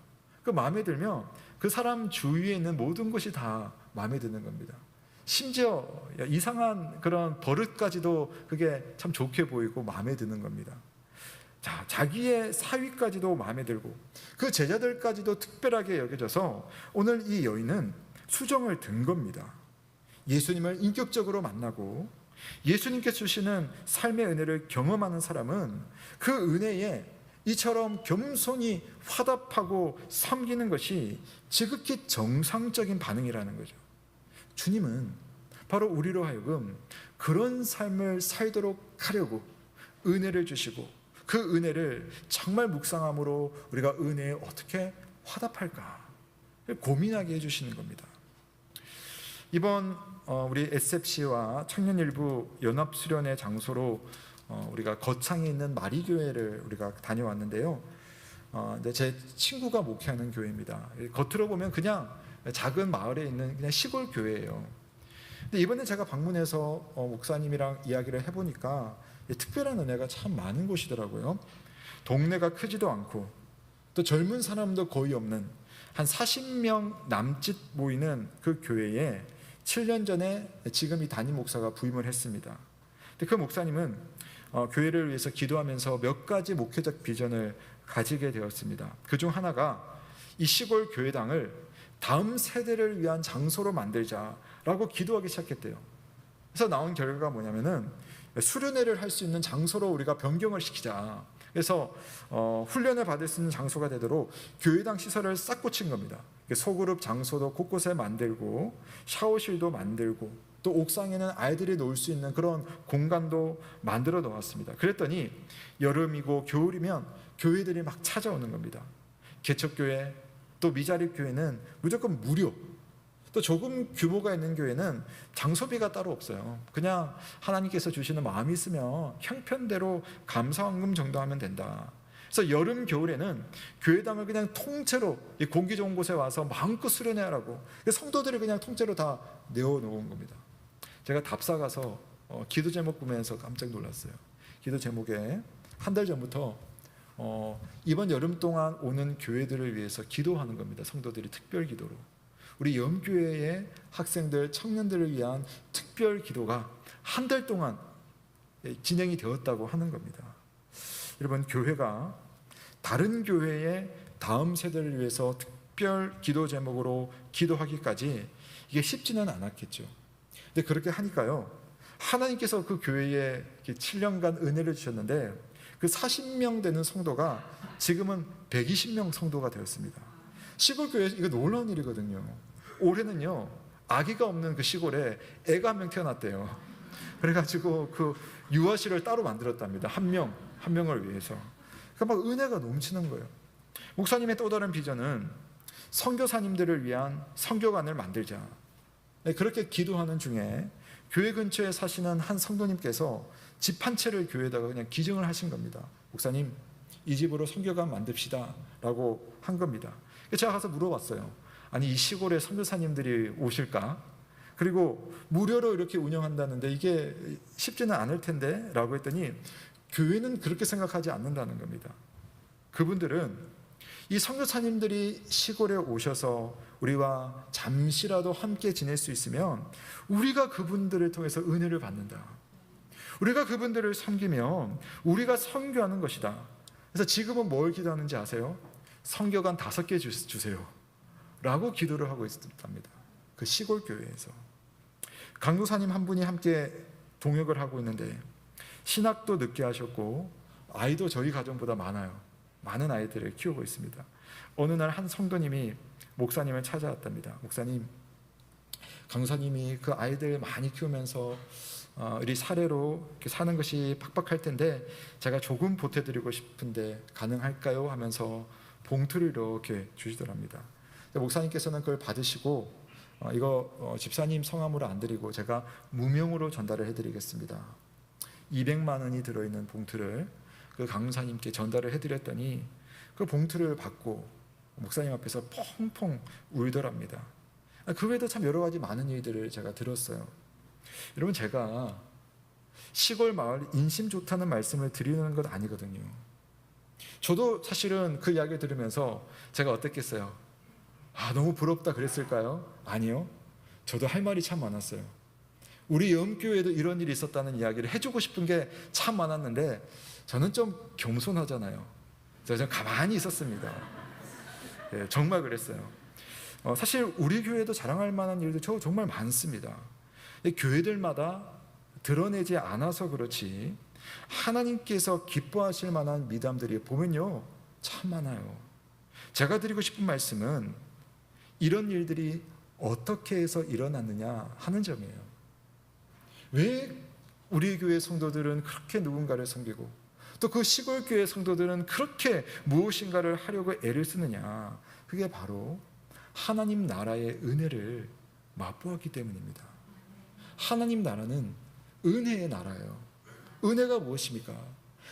그 마음에 들면 그 사람 주위에 있는 모든 것이 다 마음에 드는 겁니다. 심지어 이상한 그런 버릇까지도 그게 참 좋게 보이고 마음에 드는 겁니다. 자, 자기의 사위까지도 마음에 들고 그 제자들까지도 특별하게 여겨져서 오늘 이 여인은 수정을 든 겁니다. 예수님을 인격적으로 만나고 예수님께 주시는 삶의 은혜를 경험하는 사람은 그 은혜에 이처럼 겸손히 화답하고 섬기는 것이 지극히 정상적인 반응이라는 거죠. 주님은 바로 우리로 하여금 그런 삶을 살도록 하려고 은혜를 주시고 그 은혜를 정말 묵상함으로 우리가 은혜에 어떻게 화답할까 고민하게 해주시는 겁니다. 이번 우리 SFC와 청년일부 연합수련의 장소로 우리가 거창에 있는 마리교회를 우리가 다녀왔는데요. 제 친구가 목회하는 교회입니다. 겉으로 보면 그냥 작은 마을에 있는 그냥 시골 교회예요. 근데 이번에 제가 방문해서 목사님이랑 이야기를 해보니까 특별한 은혜가 참 많은 곳이더라고요. 동네가 크지도 않고 또 젊은 사람도 거의 없는 한 40명 남짓 모이는 그 교회에 7년 전에 지금 이 담임 목사가 부임을 했습니다. 근데 그 목사님은 교회를 위해서 기도하면서 몇 가지 목회적 비전을 가지게 되었습니다. 그중 하나가 이 시골 교회당을 다음 세대를 위한 장소로 만들자라고 기도하기 시작했대요. 그래서 나온 결과가 뭐냐면은 수련회를 할 수 있는 장소로 우리가 변경을 시키자. 그래서 훈련을 받을 수 있는 장소가 되도록 교회당 시설을 싹 고친 겁니다. 소그룹 장소도 곳곳에 만들고 샤워실도 만들고 또 옥상에는 아이들이 놀 수 있는 그런 공간도 만들어 놓았습니다. 그랬더니 여름이고 겨울이면 교회들이 막 찾아오는 겁니다. 개척교회 또 미자립 교회는 무조건 무료, 또 조금 규모가 있는 교회는 장소비가 따로 없어요. 그냥 하나님께서 주시는 마음이 있으면 형편대로 감사헌금 정도 하면 된다. 그래서 여름 겨울에는 교회당을 그냥 통째로 이 공기 좋은 곳에 와서 마음껏 수련회하라고 성도들이 그냥 통째로 다 내어놓은 겁니다. 제가 답사 가서 기도 제목 보면서 깜짝 놀랐어요. 기도 제목에 한 달 전부터 이번 여름 동안 오는 교회들을 위해서 기도하는 겁니다. 성도들이 특별 기도로. 우리 영교회의 학생들, 청년들을 위한 특별 기도가 한 달 동안 진행이 되었다고 하는 겁니다. 여러분, 교회가 다른 교회의 다음 세대를 위해서 특별 기도 제목으로 기도하기까지 이게 쉽지는 않았겠죠. 근데 그렇게 하니까요, 하나님께서 그 교회에 7년간 은혜를 주셨는데 그 40명 되는 성도가 지금은 120명 성도가 되었습니다. 시골 교회 이거 놀라운 일이거든요. 올해는요, 아기가 없는 그 시골에 애가 한 명 태어났대요. 그래가지고 그 유아실을 따로 만들었답니다. 한 명을 위해서. 그러니까 막 은혜가 넘치는 거예요. 목사님의 또 다른 비전은 선교사님들을 위한 선교관을 만들자. 그렇게 기도하는 중에 교회 근처에 사시는 한 성도님께서 집 한 채를 교회에다가 그냥 기증을 하신 겁니다. 목사님, 이 집으로 선교관 만듭시다 라고 한 겁니다. 제가 가서 물어봤어요. 아니, 이 시골에 선교사님들이 오실까? 그리고 무료로 이렇게 운영한다는데 이게 쉽지는 않을 텐데 라고 했더니 교회는 그렇게 생각하지 않는다는 겁니다. 그분들은 이 선교사님들이 시골에 오셔서 우리와 잠시라도 함께 지낼 수 있으면 우리가 그분들을 통해서 은혜를 받는다. 우리가 그분들을 섬기면 우리가 선교하는 것이다. 그래서 지금은 뭘 기도하는지 아세요? 선교관 5개 주세요 라고 기도를 하고 있답니다. 그 시골 교회에서 강도사님 한 분이 함께 동역을 하고 있는데 신학도 늦게 하셨고 아이도 저희 가정보다 많아요. 많은 아이들을 키우고 있습니다. 어느 날 한 성도님이 목사님을 찾아왔답니다. 목사님, 강도사님이 그 아이들 많이 키우면서 우리 사례로 이렇게 사는 것이 팍팍할 텐데 제가 조금 보태드리고 싶은데 가능할까요? 하면서 봉투를 이렇게 주시더랍니다. 목사님께서는 그걸 받으시고 이거 집사님 성함으로 안 드리고 제가 무명으로 전달을 해드리겠습니다. 200만 원이 들어있는 봉투를 그 강사님께 전달을 해드렸더니 그 봉투를 받고 목사님 앞에서 펑펑 울더랍니다. 그 외에도 참 여러 가지 많은 일들을 제가 들었어요. 여러분, 제가 시골 마을 인심 좋다는 말씀을 드리는 것 아니거든요. 저도 사실은 그 이야기를 들으면서 제가 어땠겠어요? 너무 부럽다 그랬을까요? 아니요. 저도 할 말이 참 많았어요. 우리 영교회에도 이런 일이 있었다는 이야기를 해주고 싶은 게 참 많았는데 저는 좀 겸손하잖아요. 그래서 가만히 있었습니다. 네, 정말 그랬어요. 사실 우리 교회도 자랑할 만한 일도 정말 많습니다. 교회들마다 드러내지 않아서 그렇지 하나님께서 기뻐하실 만한 미담들이 보면요 참 많아요. 제가 드리고 싶은 말씀은 이런 일들이 어떻게 해서 일어났느냐 하는 점이에요. 왜 우리 교회 성도들은 그렇게 누군가를 섬기고 또 그 시골 교회 성도들은 그렇게 무엇인가를 하려고 애를 쓰느냐? 그게 바로 하나님 나라의 은혜를 맛보았기 때문입니다. 하나님 나라는 은혜의 나라예요. 은혜가 무엇입니까?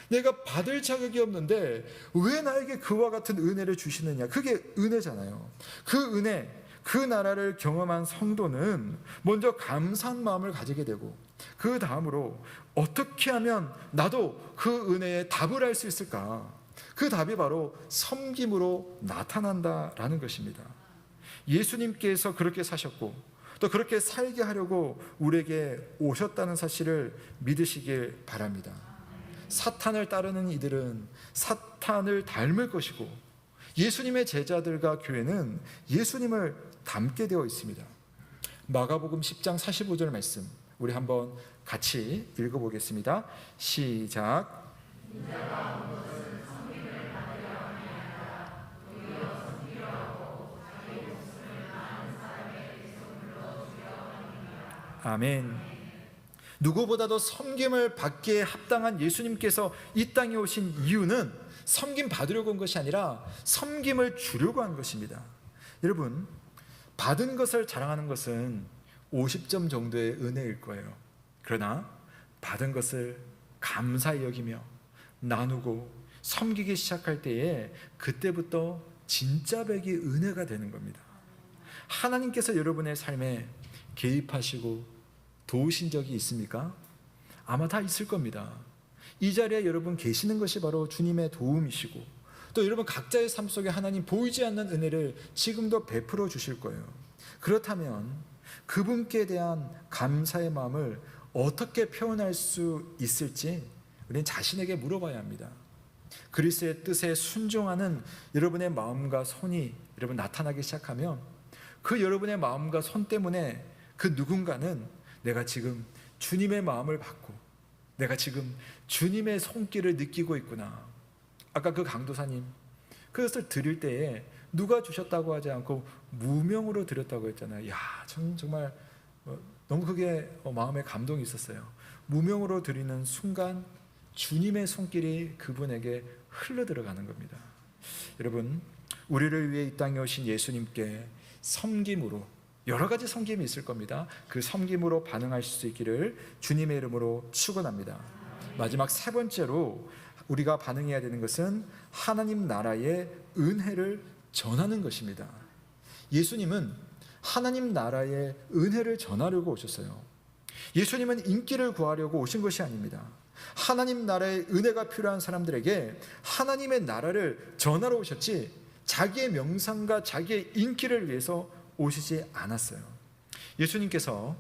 내가 받을 자격이 없는데 왜 나에게 그와 같은 은혜를 주시느냐? 그게 은혜잖아요. 그 은혜, 그 나라를 경험한 성도는 먼저 감사한 마음을 가지게 되고 그 다음으로 어떻게 하면 나도 그 은혜에 답을 할 수 있을까? 그 답이 바로 섬김으로 나타난다라는 것입니다. 예수님께서 그렇게 사셨고 또 그렇게 살게 하려고 우리에게 오셨다는 사실을 믿으시길 바랍니다. 사탄을 따르는 이들은 사탄을 닮을 것이고 예수님의 제자들과 교회는 예수님을 닮게 되어 있습니다. 마가복음 10장 45절 말씀 우리 한번 같이 읽어보겠습니다. 시작. 아멘. 누구보다도 섬김을 받기에 합당한 예수님께서 이 땅에 오신 이유는 섬김 받으려고 온 것이 아니라 섬김을 주려고 한 것입니다. 여러분, 받은 것을 자랑하는 것은 50점 정도의 은혜일 거예요. 그러나 받은 것을 감사히 여기며 나누고 섬기기 시작할 때에 그때부터 진짜 백이 은혜가 되는 겁니다. 하나님께서 여러분의 삶에 개입하시고 도우신 적이 있습니까? 아마 다 있을 겁니다. 이 자리에 여러분 계시는 것이 바로 주님의 도움이시고 또 여러분 각자의 삶 속에 하나님 보이지 않는 은혜를 지금도 베풀어 주실 거예요. 그렇다면 그분께 대한 감사의 마음을 어떻게 표현할 수 있을지 우리는 자신에게 물어봐야 합니다. 그리스도의 뜻에 순종하는 여러분의 마음과 손이 여러분 나타나기 시작하면 그 여러분의 마음과 손 때문에 그 누군가는 내가 지금 주님의 마음을 받고 내가 지금 주님의 손길을 느끼고 있구나. 아까 그 강도사님 그것을 드릴 때에 누가 주셨다고 하지 않고 무명으로 드렸다고 했잖아요. 야, 정말 너무 그게 마음에 감동이 있었어요. 무명으로 드리는 순간 주님의 손길이 그분에게 흘러 들어가는 겁니다. 여러분, 우리를 위해 이 땅에 오신 예수님께 섬김으로 여러 가지 섬김이 있을 겁니다. 그 섬김으로 반응하실 수 있기를 주님의 이름으로 축원합니다. 마지막 세 번째로 우리가 반응해야 되는 것은 하나님 나라의 은혜를 전하는 것입니다. 예수님은 하나님 나라의 은혜를 전하려고 오셨어요. 예수님은 인기를 구하려고 오신 것이 아닙니다. 하나님 나라의 은혜가 필요한 사람들에게 하나님의 나라를 전하러 오셨지 자기의 명성과 자기의 인기를 위해서 오시지 않았어요. 예수님께서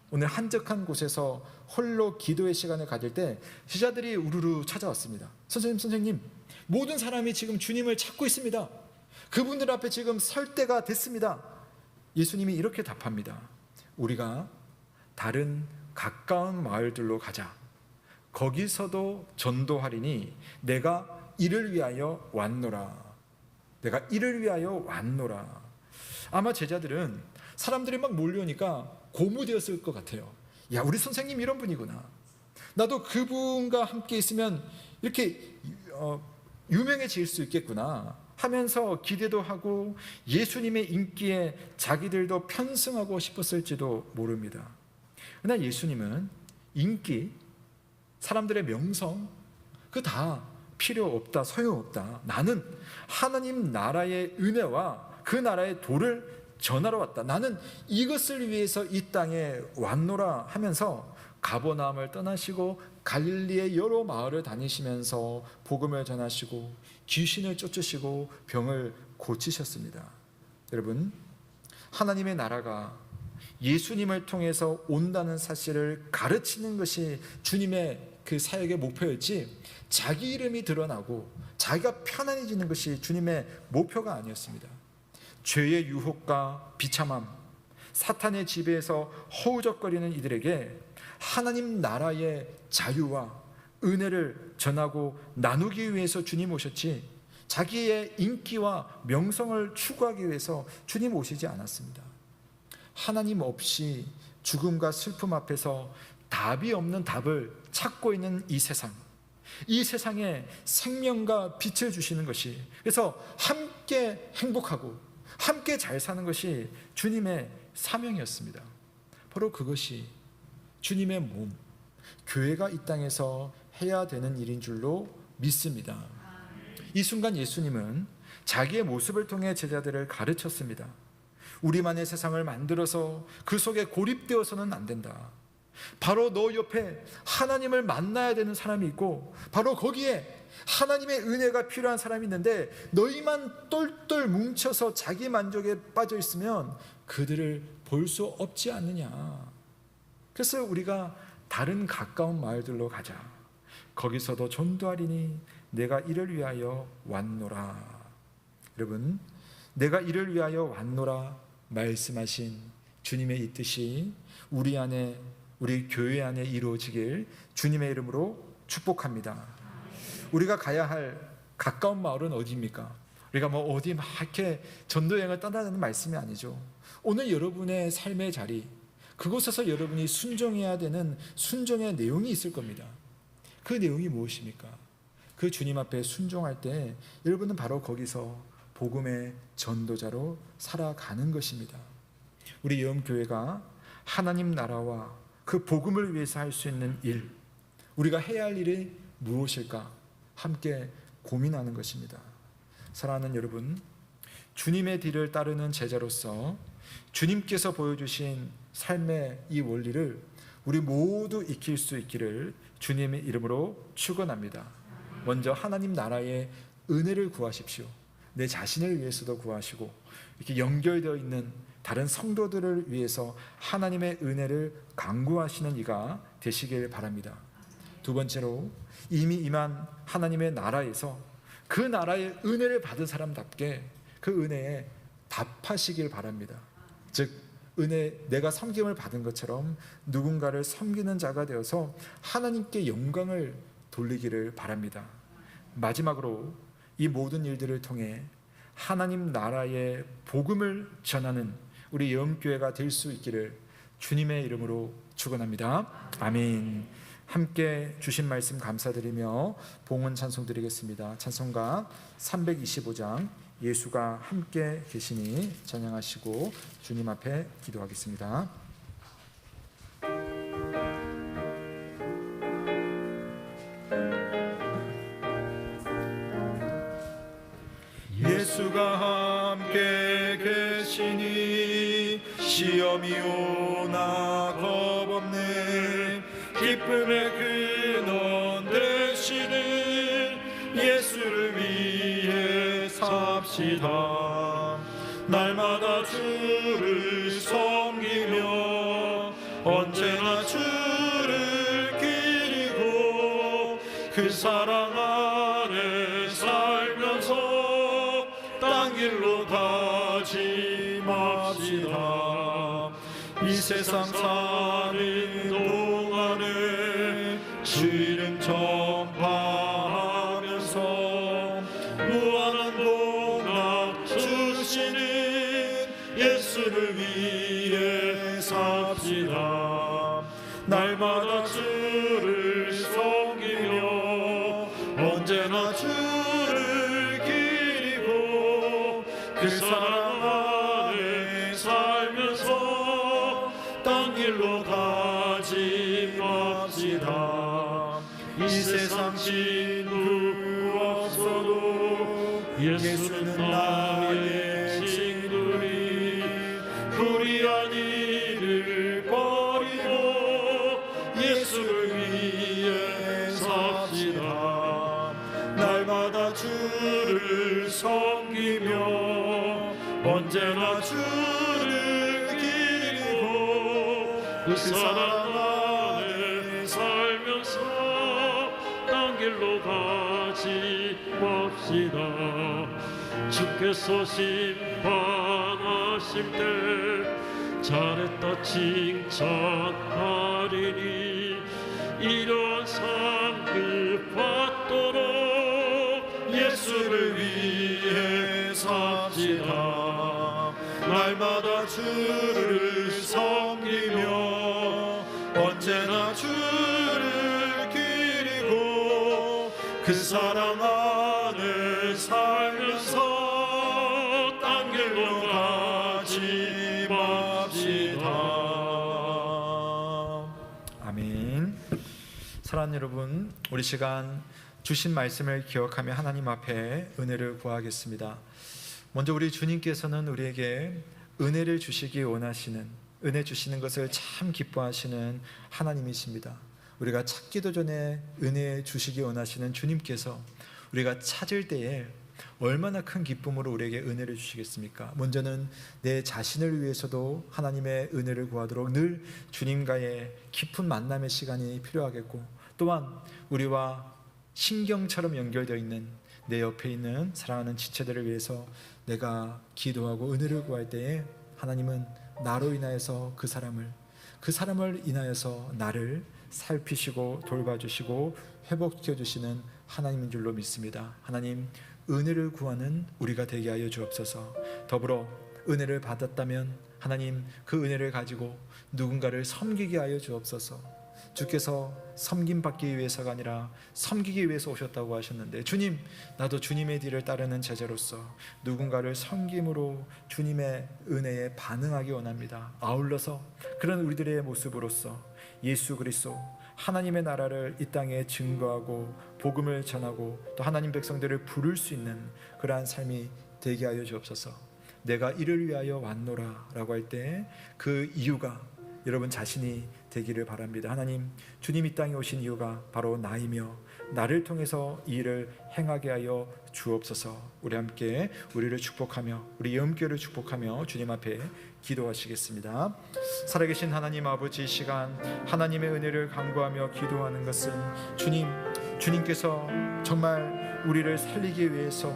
오늘 한적한 곳에서 홀로 기도의 시간을 가질 때 제자들이 우르르 찾아왔습니다. 선생님, 모든 사람이 지금 주님을 찾고 있습니다. 그분들 앞에 지금 설 때가 됐습니다. 예수님이 이렇게 답합니다. 우리가 다른 가까운 마을들로 가자. 거기서도 전도하리니 내가 이를 위하여 왔노라. 내가 이를 위하여 왔노라. 아마 제자들은 사람들이 막 몰려오니까 고무되었을 것 같아요. 야, 우리 선생님 이런 분이구나. 나도 그분과 함께 있으면 이렇게 유명해질 수 있겠구나 하면서 기대도 하고 예수님의 인기에 자기들도 편승하고 싶었을지도 모릅니다. 그러나 예수님은 인기, 사람들의 명성, 그 다 필요 없다, 소용없다. 나는 하나님 나라의 은혜와 그 나라의 도를 전하러 왔다. 나는 이것을 위해서 이 땅에 왔노라 하면서 가버나움을 떠나시고 갈릴리의 여러 마을을 다니시면서 복음을 전하시고 귀신을 쫓으시고 병을 고치셨습니다. 여러분, 하나님의 나라가 예수님을 통해서 온다는 사실을 가르치는 것이 주님의 그 사역의 목표였지, 자기 이름이 드러나고 자기가 편안해지는 것이 주님의 목표가 아니었습니다. 죄의 유혹과 비참함, 사탄의 지배에서 허우적거리는 이들에게 하나님 나라의 자유와 은혜를 전하고 나누기 위해서 주님 오셨지, 자기의 인기와 명성을 추구하기 위해서 주님 오시지 않았습니다. 하나님 없이 죽음과 슬픔 앞에서 답이 없는 답을 찾고 있는 이 세상에 생명과 빛을 주시는 것이, 그래서 함께 행복하고 함께 잘 사는 것이 주님의 사명이었습니다. 바로 그것이 주님의 몸, 교회가 이 땅에서 해야 되는 일인 줄로 믿습니다. 이 순간 예수님은 자기의 모습을 통해 제자들을 가르쳤습니다. 우리만의 세상을 만들어서 그 속에 고립되어서는 안 된다. 바로 너 옆에 하나님을 만나야 되는 사람이 있고, 바로 거기에 하나님의 은혜가 필요한 사람이 있는데, 너희만 똘똘 뭉쳐서 자기 만족에 빠져 있으면 그들을 볼 수 없지 않느냐. 그래서 우리가 다른 가까운 마을들로 가자. 거기서도 전도하리니 내가 이를 위하여 왔노라. 여러분, 내가 이를 위하여 왔노라 말씀하신 주님의 이 뜻이 우리 안에, 우리 교회 안에 이루어지길 주님의 이름으로 축복합니다. 우리가 가야 할 가까운 마을은 어디입니까? 우리가 뭐 어디 막 이렇게 전도여행을 떠나자는 말씀이 아니죠. 오늘 여러분의 삶의 자리, 그곳에서 여러분이 순종해야 되는 순종의 내용이 있을 겁니다. 그 내용이 무엇입니까? 그 주님 앞에 순종할 때 여러분은 바로 거기서 복음의 전도자로 살아가는 것입니다. 우리 예언교회가 하나님 나라와 그 복음을 위해서 할 수 있는 일, 우리가 해야 할 일이 무엇일까 함께 고민하는 것입니다. 사랑하는 여러분, 주님의 뒤를 따르는 제자로서 주님께서 보여주신 삶의 이 원리를 우리 모두 익힐 수 있기를 주님의 이름으로 축원합니다. 먼저 하나님 나라의 은혜를 구하십시오. 내 자신을 위해서도 구하시고, 이렇게 연결되어 있는 다른 성도들을 위해서 하나님의 은혜를 간구하시는 이가 되시길 바랍니다. 두 번째로, 이미 임한 하나님의 나라에서 그 나라의 은혜를 받은 사람답게 그 은혜에 답하시길 바랍니다. 즉, 은혜, 내가 섬김을 받은 것처럼 누군가를 섬기는 자가 되어서 하나님께 영광을 돌리기를 바랍니다. 마지막으로, 이 모든 일들을 통해 하나님 나라의 복음을 전하는 우리 예언교회가 될 수 있기를 주님의 이름으로 축원합니다. 아멘. 함께 주신 말씀 감사드리며 봉헌 찬송 드리겠습니다. 찬송가 325장 예수가 함께 계시니 찬양하시고 주님 앞에 기도하겠습니다. 예수가 함께 계시니 시험이 오나 겁없네. 기쁨의 근원 되시는 예수를 위해 삽시다. 날마다 주를 섬기며 언제나 주를 기리고 그 사랑 안에 살면서 딴 길로 가지 맙시다. 이 세상 사는 동안에 주 이름 전파하면서 무한한 복락 주시는 예수를 위해 삽시다. 날마다 주를 섬기며 언제나 주를 기리고 그 사랑 안에 살면서 딴 길로 가지 맙시다. 이 세상 친구 없어도 예수는 나의 친구니 불의한 일을 버리고 예수를 위해 삽시다. 날마다 주를 섬기며 언제나 주를 기리고 그 사랑 안에 살면서 딴 길로 가지 맙시다. 주께서 심판하실 때 잘했다 칭찬하리니 이런 상급 받도록 예수를 위해 삽시다. 날마다 주를 섬기며 언제나 주를 기리고 그 사랑 안에 살면서 딴 길로 가지 맙시다. 아멘. 사랑하는 여러분, 우리 시간 주신 말씀을 기억하며 하나님 앞에 은혜를 구하겠습니다. 먼저 우리 주님께서는 우리에게 은혜를 주시기 원하시는, 은혜 주시는 것을 참 기뻐하시는 하나님이십니다. 우리가 찾기도 전에 은혜 주시기 원하시는 주님께서 우리가 찾을 때에 얼마나 큰 기쁨으로 우리에게 은혜를 주시겠습니까? 먼저는 내 자신을 위해서도 하나님의 은혜를 구하도록 늘 주님과의 깊은 만남의 시간이 필요하겠고, 또한 우리와 신경처럼 연결되어 있는 내 옆에 있는 사랑하는 지체들을 위해서 내가 기도하고 은혜를 구할 때에 하나님은 나로 인하여서 그 사람을 인하여서 나를 살피시고 돌봐주시고 회복시켜주시는 하나님인 줄로 믿습니다. 하나님, 은혜를 구하는 우리가 되게 하여 주옵소서. 더불어 은혜를 받았다면 하나님 그 은혜를 가지고 누군가를 섬기게 하여 주옵소서. 주께서 섬김받기 위해서가 아니라 섬기기 위해서 오셨다고 하셨는데, 주님, 나도 주님의 뒤를 따르는 제자로서 누군가를 섬김으로 주님의 은혜에 반응하기 원합니다. 아울러서 그런 우리들의 모습으로서 예수 그리스도 하나님의 나라를 이 땅에 증거하고 복음을 전하고 또 하나님 백성들을 부를 수 있는 그러한 삶이 되게 하여 주옵소서. 내가 이를 위하여 왔노라 라고 할 때 그 이유가 여러분 자신이 되기를 바랍니다. 하나님, 주님 이 땅에 오신 이유가 바로 나이며 나를 통해서 이 일을 행하게 하여 주옵소서. 우리 함께 우리를 축복하며 우리 영교를 축복하며 주님 앞에 기도하시겠습니다. 살아계신 하나님 아버지, 이 시간 하나님의 은혜를 간구하며 기도하는 것은 주님께서 정말 우리를 살리기 위해서,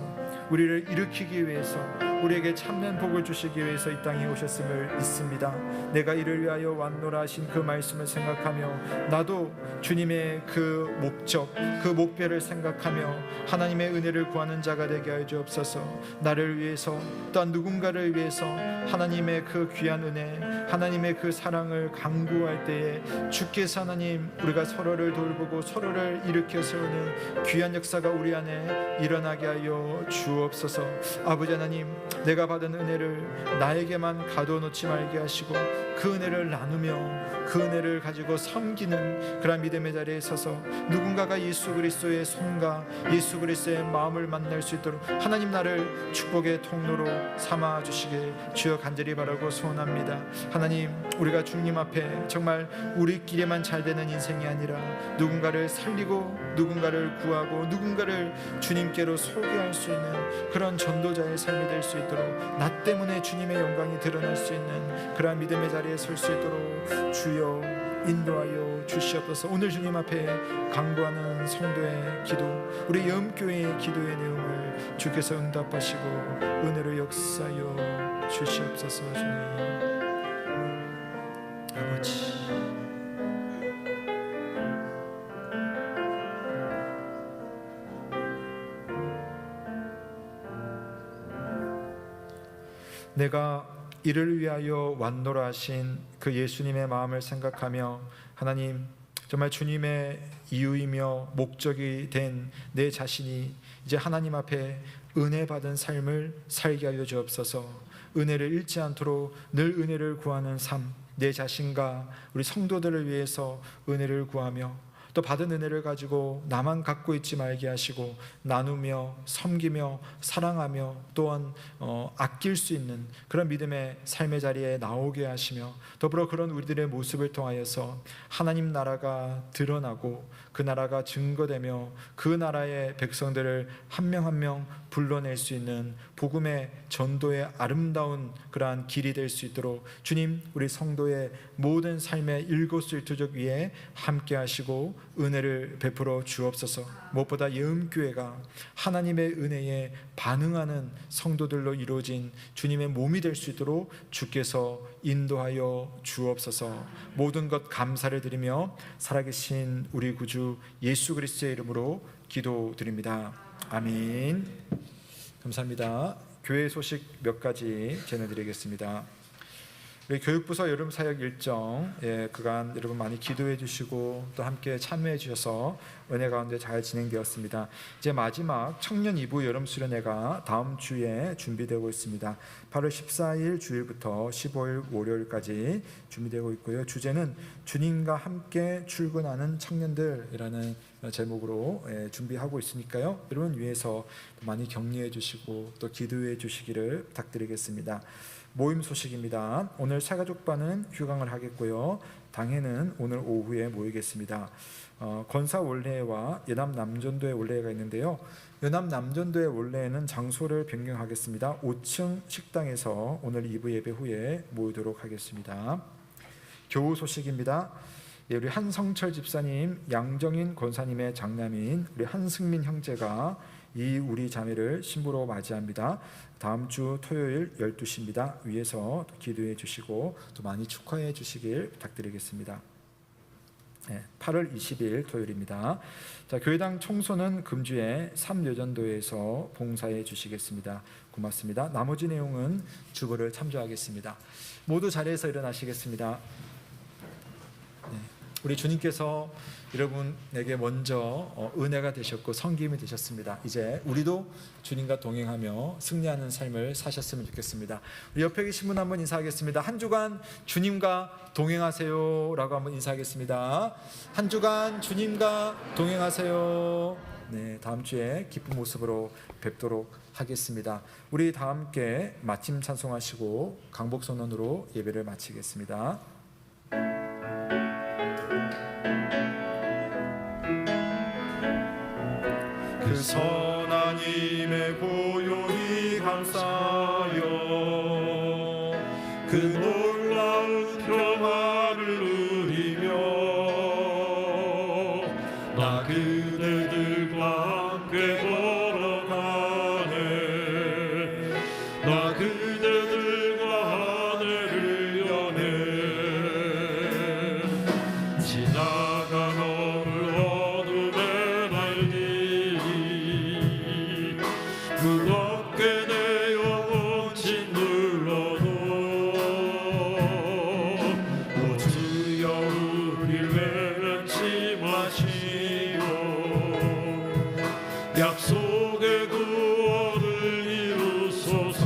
우리를 일으키기 위해서, 우리에게 참된 복을 주시기 위해서 이 땅에 오셨음을 믿습니다. 내가 이를 위하여 왔노라 하신 그 말씀을 생각하며 나도 주님의 그 목적, 그 목표를 생각하며 하나님의 은혜를 구하는 자가 되게 하여 주옵소서. 나를 위해서 또한 누군가를 위해서 하나님의 그 귀한 은혜, 하나님의 그 사랑을 간구할 때에 주께서 하나님 우리가 서로를 돌보고 서로를 일으켜 세우는 귀한 역사가 우리 안에 일어나게 하여 주옵소서. 아버지 하나님, 내가 받은 은혜를 나에게만 가둬놓지 말게 하시고 그 은혜를 나누며 그 은혜를 가지고 섬기는 그런 믿음의 자리에 서서 누군가가 예수 그리스도의 손과 예수 그리스도의 마음을 만날 수 있도록 하나님 나를 축복의 통로로 삼아 주시길 주여 간절히 바라고 소원합니다. 하나님, 우리가 주님 앞에 정말 우리끼리만 잘 되는 인생이 아니라 누군가를 살리고 누군가를 구하고 누군가를 주님께로 소개할 수 있는 그런 전도자의 삶이 될 수 있도록, 나 때문에 주님의 영광이 드러날 수 있는 그러한 믿음의 자리에 설 수 있도록 주여 인도하여 주시옵소서. 오늘 주님 앞에 강구하는 성도의 기도, 우리 염교회의 기도의 내용을 주께서 응답하시고 은혜로 역사하여 주시옵소서. 주님 아버지, 내가 이를 위하여 왔노라 하신 그 예수님의 마음을 생각하며 하나님, 정말 주님의 이유이며 목적이 된 내 자신이 이제 하나님 앞에 은혜 받은 삶을 살게 하여 주옵소서. 은혜를 잃지 않도록 늘 은혜를 구하는 삶, 내 자신과 우리 성도들을 위해서 은혜를 구하며 또 받은 은혜를 가지고 나만 갖고 있지 말게 하시고 나누며 섬기며 사랑하며 또한 아낄 수 있는 그런 믿음의 삶의 자리에 나오게 하시며 더불어 그런 우리들의 모습을 통하여서 하나님 나라가 드러나고 그 나라가 증거되며 그 나라의 백성들을 한 명 한 명 불러낼 수 있는 복음의 전도의 아름다운 그러한 길이 될 수 있도록 주님, 우리 성도의 모든 삶의 일거수일투족 위에 함께 하시고 은혜를 베풀어 주옵소서. 무엇보다 예음교회가 하나님의 은혜에 반응하는 성도들로 이루어진 주님의 몸이 될 수 있도록 주께서 인도하여 주옵소서. 모든 것 감사를 드리며 살아계신 우리 구주 예수 그리스도의 이름으로 기도드립니다. 아멘. 감사합니다. 교회 소식 몇 가지 전해드리겠습니다. 우리 교육부서 여름 사역 일정, 그간 여러분 많이 기도해 주시고 또 함께 참여해 주셔서 은혜 가운데 잘 진행되었습니다. 이제 마지막 청년 2부 여름 수련회가 다음 주에 준비되고 있습니다. 8월 14일 주일부터 15일 월요일까지 준비되고 있고요. 주제는 주님과 함께 출근하는 청년들이라는 제목으로 준비하고 있으니까요. 여러분 위해서 많이 격려해 주시고 또 기도해 주시기를 부탁드리겠습니다. 모임 소식입니다. 오늘 새가족반은 휴강을 하겠고요. 당회는 오늘 오후에 모이겠습니다. 건사 원례와 연합 남전도의 원례가 있는데요. 연합 남전도의 원례는 장소를 변경하겠습니다. 5층 식당에서 오늘 2부 예배 후에 모이도록 하겠습니다. 교우 소식입니다. 우리 한성철 집사님, 양정인 권사님의 장남인 우리 한승민 형제가 이 우리 자매를 신부로 맞이합니다. 다음 주 토요일 12시입니다. 위에서 기도해 주시고 또 많이 축하해 주시길 부탁드리겠습니다. 8월 20일 토요일입니다. 자, 교회당 청소는 금주에 3여전도에서 봉사해 주시겠습니다. 고맙습니다. 나머지 내용은 주보를 참조하겠습니다. 모두 자리에서 일어나시겠습니다. 우리 주님께서 여러분에게 먼저 은혜가 되셨고 섬김이 되셨습니다. 이제 우리도 주님과 동행하며 승리하는 삶을 사셨으면 좋겠습니다. 우리 옆에 계신 분 한번 인사하겠습니다. 한 주간 주님과 동행하세요 라고 한번 인사하겠습니다. 한 주간 주님과 동행하세요. 네, 다음 주에 기쁜 모습으로 뵙도록 하겠습니다. 우리 다 함께 마침 찬송하시고 강복선언으로 예배를 마치겠습니다. 그 선하님의 고요히 감싸여 그 놀라운 평화를 누리며 나 그대들과 함께 걸어가네. 나 그대들과 하늘을 여네. 지나간 어느 어둠의 날이 무겁게 내 영혼 짓눌러도 오 주여 우릴 외면치 마시오. 약속의 구원을 이루소서.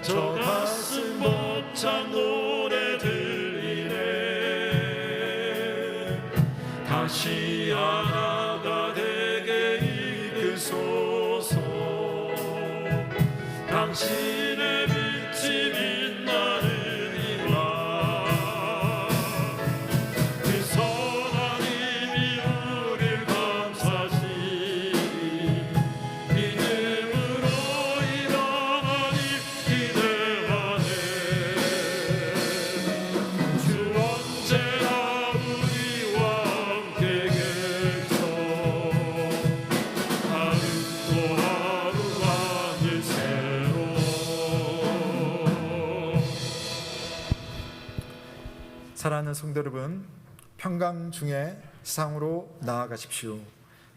저 가슴 벅찬 노래 들리네. 다시 하나가 되게 이끄소서. 당신의 빛이 빛나는 이와 그 선한 힘이 우릴 감싸시. 믿음으로 일어나니 기대하네. 주 언제나 우리와 함께 계셔. 하루 또 하루가 늘 새로워. 사랑하는 성도 여러분, 평강 중에 세상으로 나아가십시오.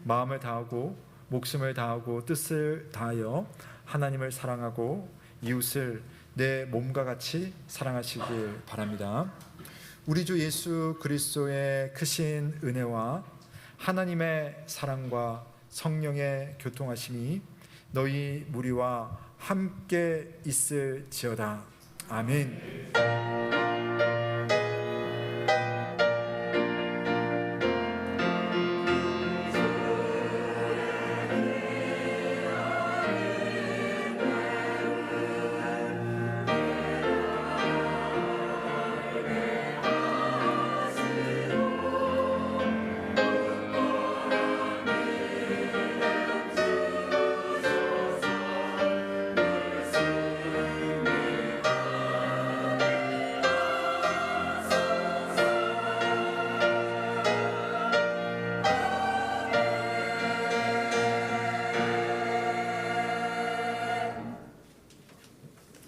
마음을 다하고 목숨을 다하고 뜻을 다하여 하나님을 사랑하고 이웃을 내 몸과 같이 사랑하시길 바랍니다. 우리 주 예수 그리스도의 크신 은혜와 하나님의 사랑과 성령의 교통하심이 너희 무리와 함께 있을지어다. 아멘.